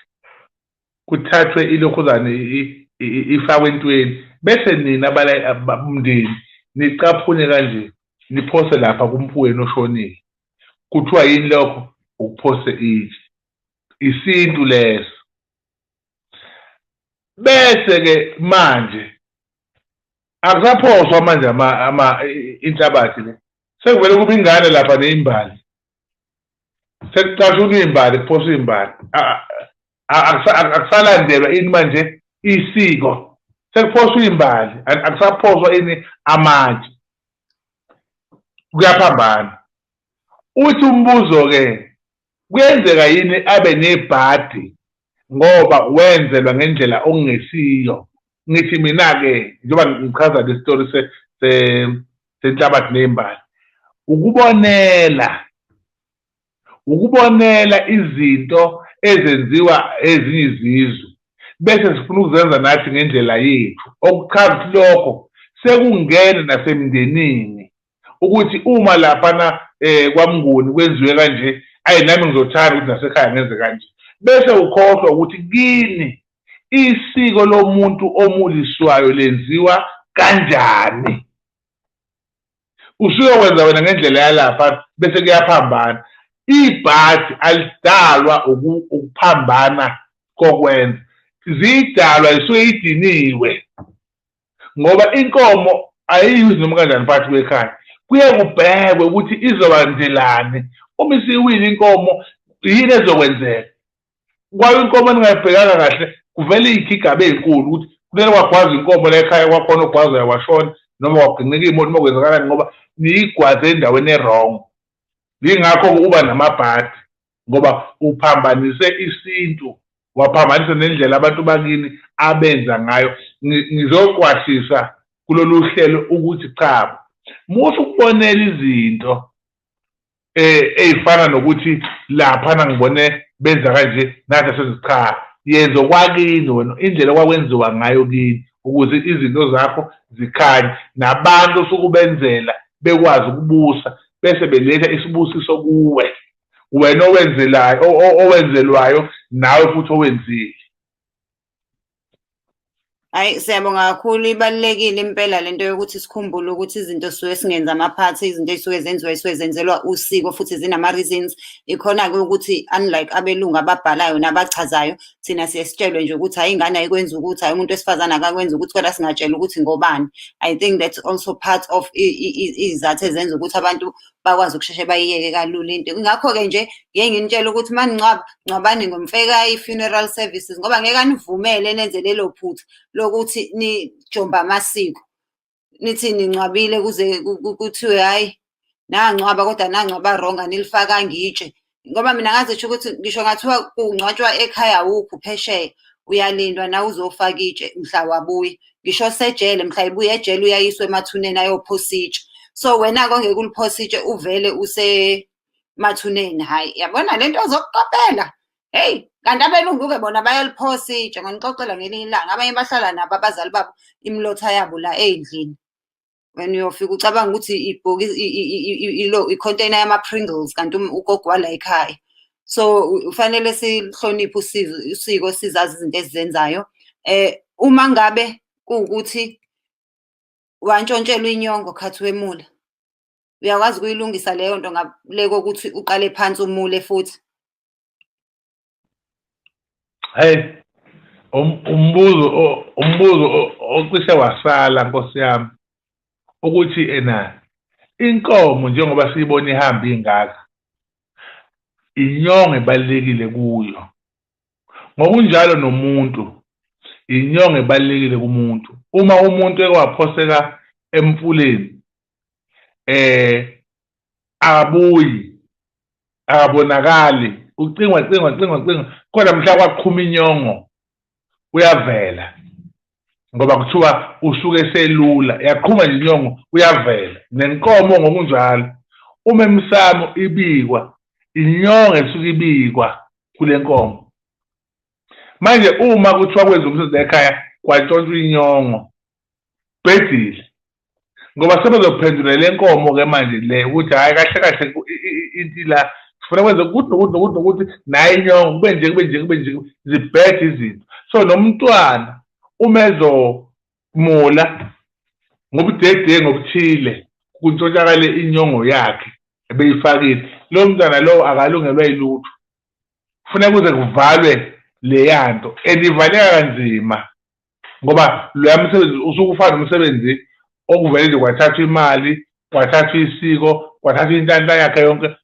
kuthathwe ilokhuzane ifakwe entweni, bese nina abomndeni nicaphune kanje niphose lapha kumfowenu oshonile. Kuthiwa yini lokho? Ukuphose itshe, isintu leso. Bese-ke manje akusaphoswa manje inhlabathi le, sekuvele kuba ingane lapha neyimbali, sekucashunwa iy'mbali, kuphoswa iy'mbali. Akusalandelwa ini manje isiko, sekuphoswa iy'mbali, akusaphoswa ini amatshe, kuyaphambana. Uthi umbuzo-ke, kuyenzeka yini abe nebhadi ngoba wenzelwa ngendlela okungesiyo? Ngithi mina-ke njengoba ngichaza le story senhlabathi ney'mbali, ukubonela izinto ezenziwa ezinye izizwe bese sifuna ukuzenza nathi ngendlela yethu okuchaza ukuthi lokho sekungena nasemndenini ukuthi uma laphana kwaMnguni kwenziwe kanje nami ngizothanda ukuthi nasekhaya ngenze kanje bese ukhohlwa ukuthi kini isiko lomuntu omuliswayo lenziwa kanjani. Usuyokwenza wena ngendlela yalapha bese kuyaphambana. Ibhadi alidalwa ukuphambana kokwenza, zidalwa isuke idiniwe ngoba inkomo ayiyuzi noma kanjani phakathi kwekhaya. Kuye kubhekwe ukuthi izobanzelani, uma isiwile inkomo yini ezokwenzeka. Kwayo inkomo ningayibhekanga kahle kuvele iy'khigabe ey'nkulu ukuthi kumele kwagwaza inkomo la ekhaya kwakhona ogwazayo washona noma wagingeka imoto uma kwenzakalani ngoba niyigwaze endaweni e-wrong. Yingakho uba namabhadi ngoba uphambanise isintu, waphambanisa nendlela abantu bakini abenza ngayo. Ngizokwashisa kulolu hlelo ukuthi cha, musu ukubonela izinto ey'fana nokuthi laphana ngibone benza kanje nathi sezicha, yenza okwakini wena indlela okwakwenziwa ngayo kini ukuze izinto zakho zikhanye nabantu sukubenzela bekwazi ukubusa bese beletha isibusiso kuwe wena owenzelwayo nawe futhi owenzile. Hayi, siyabonga kakhulu, ibalulekile impela lento yokuthi sikhumbule ukuthi izinto sisuke singenza amaphathi, izinto ey'suke zenziwa yisuke zenzelwa usiko futhi zinama-reasons. Ikhona-ke ukuthi unlike abelungu ababhalayo nabachazayo, thina siye sitshelwe nje ukuthi hayi ingane ayikwenza ukuthi, hayi umuntu wesifazane akakwenza ukuthi, kodwa singatshela ukuthi ngobani. I think that's also part of izathu ezenza ukuthi abantu bakwazi ukusheshe bayiyeke kalula into. Ngakho-ke nje ngeke nginitshele ukuthi ngcwabani ngomfekayi funeral services ngoba ngeke anivumele nenze lelo phutha lokuthi nijomba amasiko nithi nincwabile kuze kuthiwe hayi nangcwaba kodwa nangcwaba wrong anilifakanga itshe, ngoba mina ngazisho ukuthi ngisho ngathiwa kungcwatshwa ekhaya awukho phesheya uyalindwa na uzofaka itshe mhla wabuya, ngisho sejele mhla ibuya ejele uyayiswa emathuneni ayophosa itshe. So wena kongeke uliphosa itshe uvele usemathuneni. Hayi yabona lento zokukopela, hey kanti abelungu-ke bona bayaliphosa itshe. Nganixoxela ngelinye ilanga abanye bahlala nabo abazali babo imlotha yabo la ey'ndlini, wena uyofika ucabanga ukuthi i-container yama-Pringles kanti ugogo wala ekhaya. So ufanele sihloniphe usiko, sizazi izinto ezizenzayo. Uma ngabe kuwukuthi wantshontshelwa inyongo khathi wemula, uyakwazi ukuyilungisa leyo nto ngale kokuthi uqale phansi umule futhi? Hey, umbuzo ocishe wasala Nkosi yami ukuthi inkomo njengoba siyibona ihamba ingaka, inyongo ebalulekile kuyo. Ngokunjalo nomuntu, inyongo ebalulekile kumuntu. Uma umuntu ekwaphoseka emfuleni akabuyi, akabonakali, ucingwa kodwa mhla kwaqhuma inyongo uyavela ngoba kuthiwa usuke selula, yaqhuma nje inyongo uyavela. Nenkomo ngokunjalo uma emsamo ibikwa, inyongo esuke ibikwa kule nkomo. Manje uma kuthiwa kwenza umsebenzi ekhaya kwatshontshwa inyongo, bedile ngoba sebezophendula le nkomo-ke manje le ukuthi hhayi kahle kahle inti la sifuna kwenze ukuthi naye inyongo kube nje zibhede izinto. So nomntwana uma ezomula ngobudedengu obuthile kuntshontshalale inyongo yakhe ebeyifakile, lo mntwana lowo akalungelwa yilutho. Kufuneka kuze kuvalwe leya nto, ivaleka kanzima ngoba loya msebenzi usuke ufana nomsebenzi okuvele nje kwathathwa imali, kwathathwa isiko, kwathathwa intanta yakhe yonke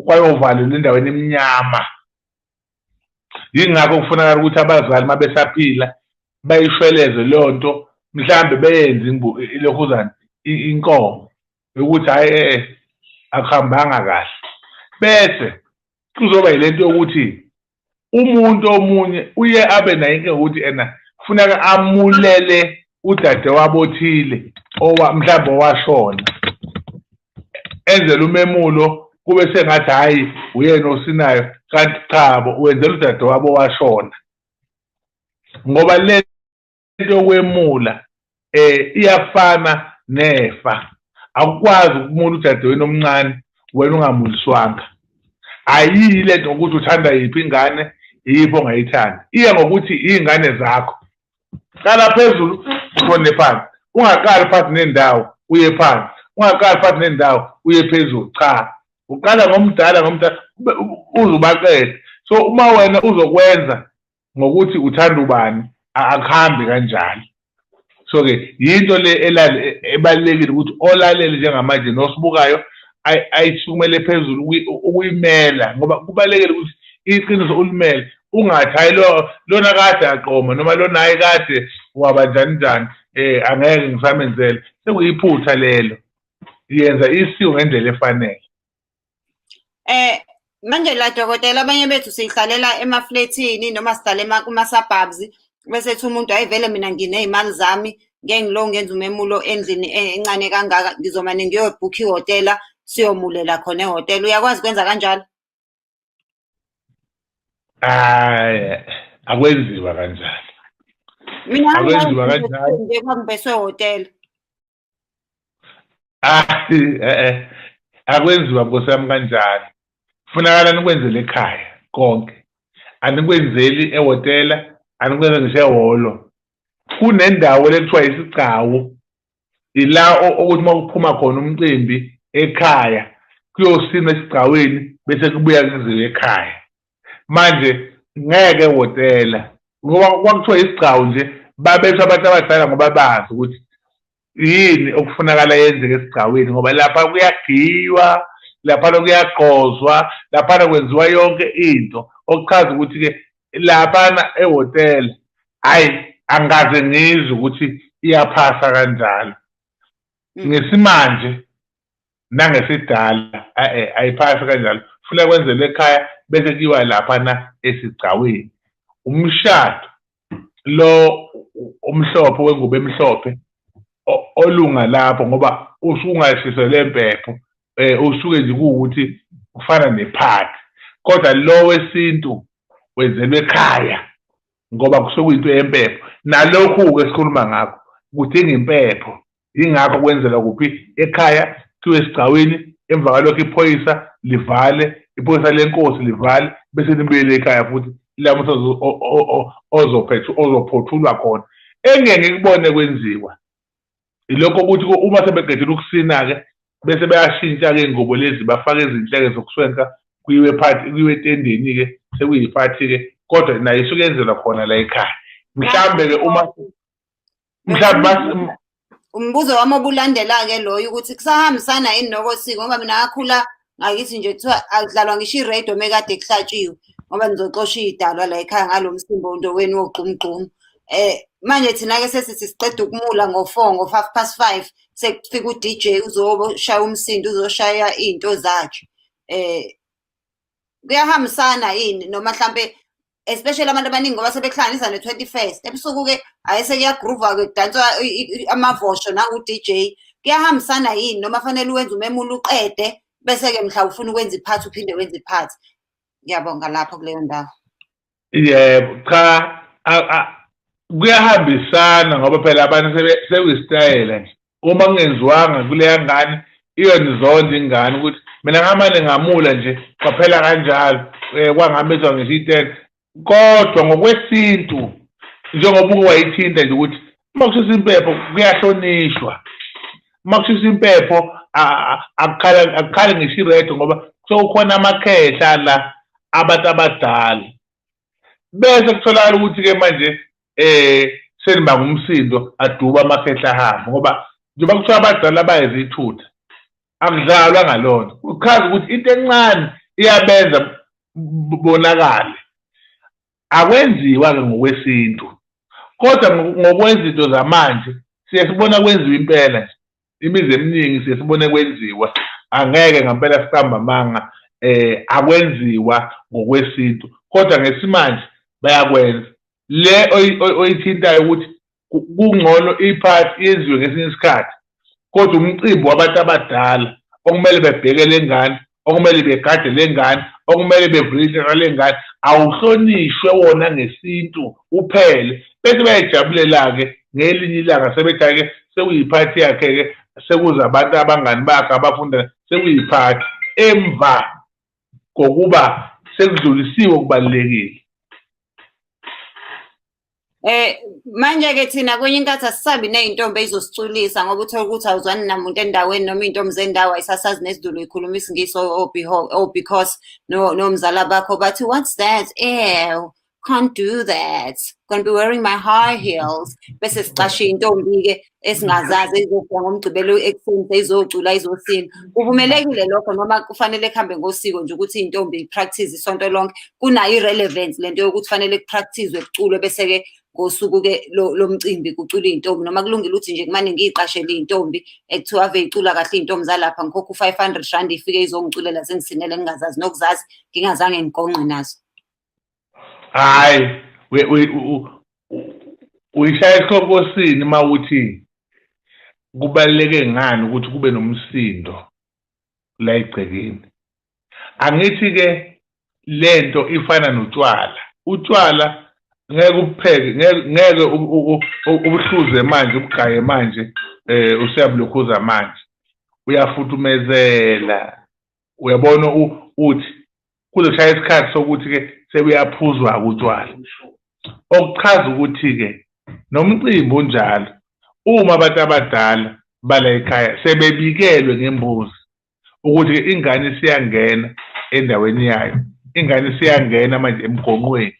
kwayovalelwa endaweni emnyama. Yingakho kufunakala ukuthi abazali uma besaphila bayishweleze leyo nto, mhlambe beyenze ilokhuzana inkomo ukuthi hhayi akuhambanga kahle. Bese kuzoba yilento yokuthi umuntu omunye uye abe nayo inkinga ukuthi kufuneka amulele udade wabo othile mhlawumbe owashona, enzele umemulo kube sengathi hhayi uyena osinayo, kanti cha bo wenzela udade wabo owashona. ngoba lento yokwemula iyafana nefa. Akukwazi ukumula udadewenu omncane wena ungamuliswanga. Ayiyi lento ngokuthi uthanda yiphi ingane yiphi ongayithandi, iya ngokuthi iy'ngane zakho. Qala phezulu uqonde phansi, ungaqali phansi nendawo uye phansi, ungaqali phansi nendawo uye phezulu. Cha, uqala ngomdala uze ubaqede. So uma wena uzokwenza ngokuthi uthanda ubani, akuhambi kanjalo. So-ke yinto le ebalulekile ukuthi olalele njengamanje nosibukayo ayisukumele phezulu ukuyimela, ngoba kubalulekile ukuthi iqiniso ulimele. Ungathi hayi lona kade aqoma noma lona hayi kade waba njani angeke ngisamenzele. Sekuyiphutha lelo, yenza isiko ngendlela efanele. Manje la dokotela, abanye bethu sihlalela emafletini noma sihlala kuma-suburbs, bese ethi umuntu hayi vele mina nginey'mali zami ngeke ngilo ngenza umemulo endlini encane kangaka, ngizomane ngiyobhukha ihhotela siyomulela khona ehhotela. Uyakwazi kwenza kanjalo? Akwenziwa kanjalo. Mina akwenziwa kanjalo nje kwangibeswe ehhotela. Akwenziwa Nkosi yami kanjalo. Kufunakala nikwenzele ekhaya konke, anikwenzeli ehhotela, anikwenza ngisho ehholo. Kunendawo le kuthiwa isigcawu, ila ukuthi uma kuphuma khona umcimbi ekhaya kuyosinwa esigcaweni bese kubuya kuziwe ekhaya. Manje ngeke ehhotela ngoba kwakuthiwa isigcawu nje babethu abantu abadala ngoba bazi ukuthi yini okufunakala yenzeke esigcaweni, ngoba lapha kuyagiywa, lapha kuyagqozwa, lapha kwenziwa yonke into. Okuchaza ukuthi-ke laphana ehhotela hayi angikaze ngizwe ukuthi iyaphasa kanjalo. Ngesimanje nangesidala ayiphasi kanjalo. Kufuneka kwenzelwe ekhaya bese kuyiwa laphana esigcaweni. Umshado lo omhlophe wengubo emhlophe olunga lapho ngoba usuke ungayishiselwe impepho, usuke nje kuwukuthi kufana nephathi. Kodwa lo wesintu wenzelwe ekhaya ngoba kusuke kuyinto yempepho. Nalokhu-ke esikhuluma ngakho kudinga impepho, yingakho kwenzelwa kuphi ekhaya, kuyiwe esigcaweni. Emva kwalokho iphoyisa livale, iphoyisa lenkosi livale, bese nibuyele ekhaya futhi lapho ozophothulwa khona. Engeke ngikubone kwenziwa ilokho ukuthi uma sebeqedile ukusina-ke bese bayashintsha-ke iy'ngubo lezi bafake izinhleke zokuswenka, kuyiwe etendeni-ke sekuyiphathi-ke, kodwa nayo isuke yenzelwa khona la ekhaya. Mhlawumbe-ke umbuzo wami obulandela-ke loyo ukuthi kusahambisana yini nokosiko, ngoba mina ngakhula ngakithi nje kuthiwa akudlalwa ngisho iredio mekade kuhlatshiwe ngoba nizoxosha iy'dalwa la ekhaya ngalo msimbondo wenu wogqumugqumu. Manje thina-ke sesithi siqeda ukumula ngo-4 ngo-5:30 sekufika u-DJ uzoshaya umsindo, uzoshaya iy'nto zakhe. Kuyahambisana yini noma mhlampe especially abantu abaningi ngoba sebekuhlanganisa ne-21st ebusuku-ke hhayi sekuyagruvwa-ke kudanswa amavosho nangu-DJ. Kuyahambisana yini noma fanele uwenze umemulo uqede bese-ke mhlawumbe ufuna ukwenza iphathi uphinde wenze iphathi? Ngiyabonga lapho kuleyo ndawo. Yebo, cha, kuyahambisana ngoba phela abantu sekuyisitayela nje. Uma kungenziwanga kuleya ngane iyonizonda ingane ukuthi mina ngamane ngamula nje kwaphela kanjalo, kwangambezwa ngisho i-10. Kodwa ngokwesintu njengoba uke wayithinta nje ukuthi uma kushisa impepho kuyahlonishwa, uma kushisa impepho akukhali ngisho iredio ngoba sekukhona amakhehla la abantu abadala. Bese kutholakala ukuthi-ke manje senibanga umsindo aduba amakhehla ahamba ngoba njengoba kuthiwa abadala bayizithutha, akudlalwa ngalona. Kuchaza ukuthi into encane iyabenza bonakale. Akwenziwa-ke ngokwesintu, kodwa ngokwezinto zamanje siye sibona kwenziwa impela nje. Imizi eminingi siye sibone kwenziwa, angeke ngampela siqamba amanga. Akwenziwa ngokwesintu, kodwa ngesimanje bayakwenza. Le oyithintayo ukuthi kungcono iphathi yenziwe ngesinye isikhathi, kodwa umcimbi wabantu abadala okumele bebheke le ngane, okumele begade le ngane, okumele bevulise le ngane, awuhlonishwe wona ngesintu uphele bese bayajabulela-ke ngelinye ilanga sebethi-ke sekuyiphathi yakhe-ke sekuza abantu abangani bakhe abafunda sekuyiphathi emva kokuba sekudlulisiwe okubalulekile. Manje-ke thina kwenye inkathi asisabi ney'ntombi ey'zosiculisa ngoba uthole ukuthi awuzwani namuntu endaweni noma iy'ntombi zendawo ayisasazi nesiZulu yikhuluma isiNgisi because nomzala bakho bathi what's that? Ew, can't do that. Gonna be wearing my high heels. Bese sicashe intombi-ke esingazazi ezofika ngomgcibelo ekuseni seyizocula izosina. Kuvumelekile lokho noma kufanele kuhambe ngosiko nje ukuthi iy'ntombi i-practice isonto lonke kunayo i-relevance lento yokuthi fanele ku-practice-we kuculwe bese-ke ngosuku-ke lomcimbi kucula iy'ntombi noma kulungile ukuthi nje kumane ngiy'qashele iy'ntombi ekuthiwa ave y'cula kahle iy'ntombi zalapha ngikhokha u-500 ifike izongiculela sengisinele ngingazazi nokuzazi ngingazange ngigonqe nazo. Hhayi uyishaya esihlokosini uma uthi kubaluleke ngani ukuthi kube nomsindo la egcekeni. Angithi-ke lento ifana notshwala. Utshwala ngeke ubupheke ngeke ubuhluze manje ubugaye manje usuyabulokhuza manje uyafuthumezela uyabona uthi kuzoshaya isikhathi sokuthi-ke sebuyaphuzwa utshwala okuchaza ukuthi-ke nomcimbi unjalo uma abantu abadala bala ekhaya sebebikelwe ngembuzi ukuthi ingane isiyangena endaweni yayo ingane isiyangena manje emgonqweni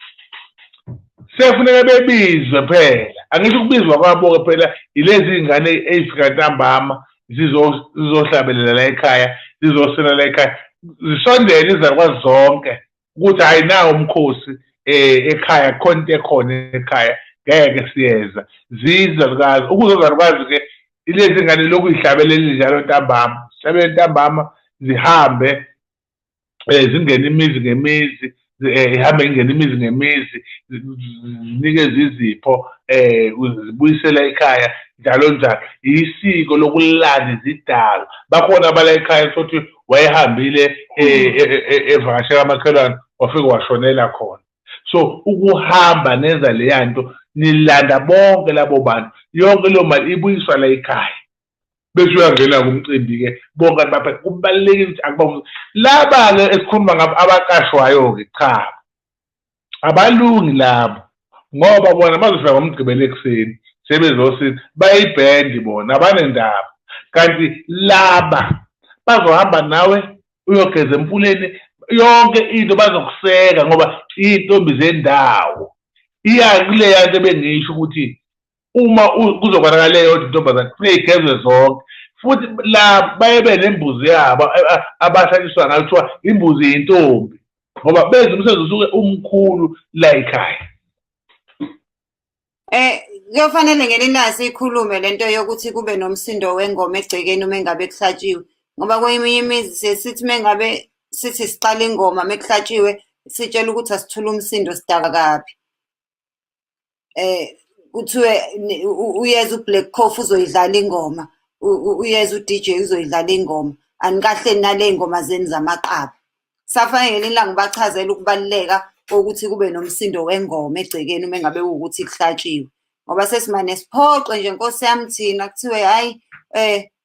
sefuneka bebizwe phela angithi ukubizwa kwabo phela ilezi ingane ezifika ntambama zizohlabelela la ekhaya zizosina la ekhaya zisondele izakwazi zonke ukuthi hayi nawo umkhosi ekhaya khona into ekhona ekhaya ngeke siyeza zizalukazi ukuzozalukazi-ke ilezi ngane lokhu yihlabelela njalo ntambama zihlabele ntambama zihambe zingene imizi ngemizi ihambe ingene imizi ngemizi zinikeze izipho zibuyisela ekhaya njalo njalo isiko lokulanda izidalo bakhona abala ekhaya sokuthi wayehambile evakashela amakhelwane wafike washonela khona so ukuhamba nenza leya nto nilanda bonke labo bantu yonke leyo mali ibuyiswa la ekhaya bese uyangena kumcimbi-ke bonke bapha kubalulekile ukuthi akuba laba-ke esikhuluma ngabo abaqashwayo-ke cha abalungi labo ngoba bona bazofika ngomgqibelo ekuseni sebezosini bayibhendi bona abanendaba kanti laba bazohamba nawe uyogeza emfuleni yonke into bazokuseka ngoba iy'ntombi zendawo iya-kuleya nto bengisho ukuthi uma kuzobonakala leyo ntombazane kufuneka igezwe zonke futhi la baye benembuzi yabo abahlaliswa ngayo kuthiwa imbuzi yintombi ngoba benza umsebenzi usuke umkhulu la ekhaya. Kuyofanele ngelinye sikhulume lento yokuthi kube nomsindo wengoma egcekeni uma engabe kuhlatshiwe ngoba kweminye imizi sithi mengabe sithi siqala ingoma mekuhlatshiwe sitshela ukuthi asithule umsindo sidaka kabi. Kuthiwe uyeza uBlack Coffee uzoyidlala ingoma uyeza uDJ uzoyidlala ingoma anikahle nale ngoma zeni zamaqaba safanele la ngibachazela ukubaluleka ukuthi kube nomsindo wengoma egcekeni uma engabe ukuthi kuhlatshiwe ngoba sesimane siphoqe nje Nkosi yami thina kuthiwe hayi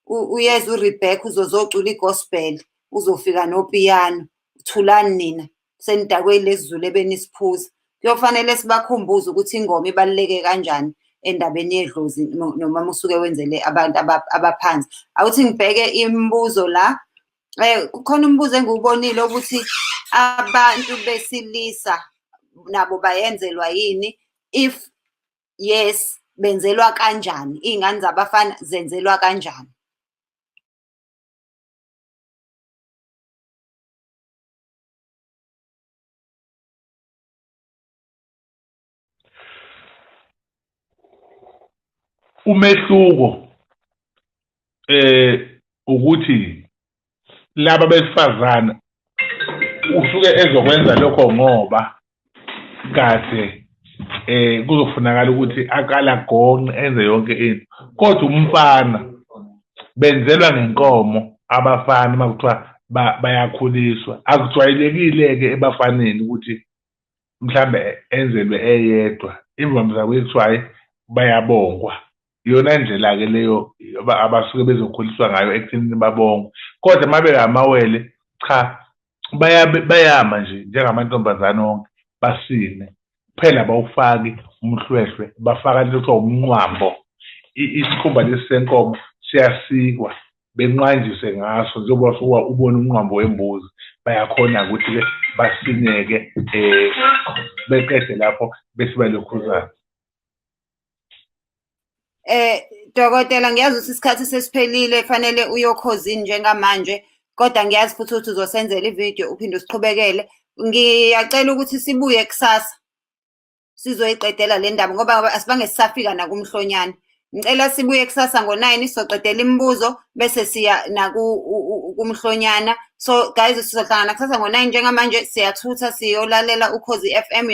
uyeza uRebecca uzozocula igospel uzofika nopiyano uthulani nina senidakwe lesiZulu ebenisiphuza kuyofanele sibakhumbuze ukuthi ingoma ibaluleke kanjani endabeni yedlozi noma usuke wenzele abantu abaphansi awuthi ngibheke imibuzo la kukhona umbuzo engiwubonile ukuthi abantu besilisa nabo bayenzelwa yini if yes benzelwa kanjani iy'ngane zabafana zenzelwa kanjani. Umehluko ukuthi laba besifazana usuke ezokwenza lokho ngoba kade kuzofunakala ukuthi aqala gonqe enze yonke into kodwa umfana benzelwa ngenkomo abafana makuthiwa bayakhuliswa akujwayelekile-ke ebafaneni ukuthi mhlambe enzelwe eyedwa imvamisa kuthiwa bayabongwa iyona ndlela-ke leyo abasuke bezokhuliswa ngayo ekuthenini babongwe kodwa uma bengamawele cha bayama nje njengamantombazane onke basine kuphela bawufaki umhlwehlwe bafaka into kuthiwa umnqwambo isikhumba lesi senkomo siyasikwa benqanjiswe ngaso njengoba suka ubona umnqwambo wembuzi bayakhona ukuthi-ke basineke beqede lapho bese balokhuzana. Dokotela ngiyazi ukuthi isikhathi sesiphelile fanele uyokhozini njengamanje kodwa ngiyazi futhi ukuthi uzosenzela ividiyo uphinde usiqhubekele. Ngiyacela ukuthi sibuye kusasa sizoyiqedela le ndaba ngoba asibange sisafika nakumhlonyane. Ngicela sibuye kusasa ngo-9 sizoqedela imibuzo bese siya kumhlonyana. So guys sizohlangana kusasa ngo-9 njengamanje siyathutha siyolalela Ukhozi FM.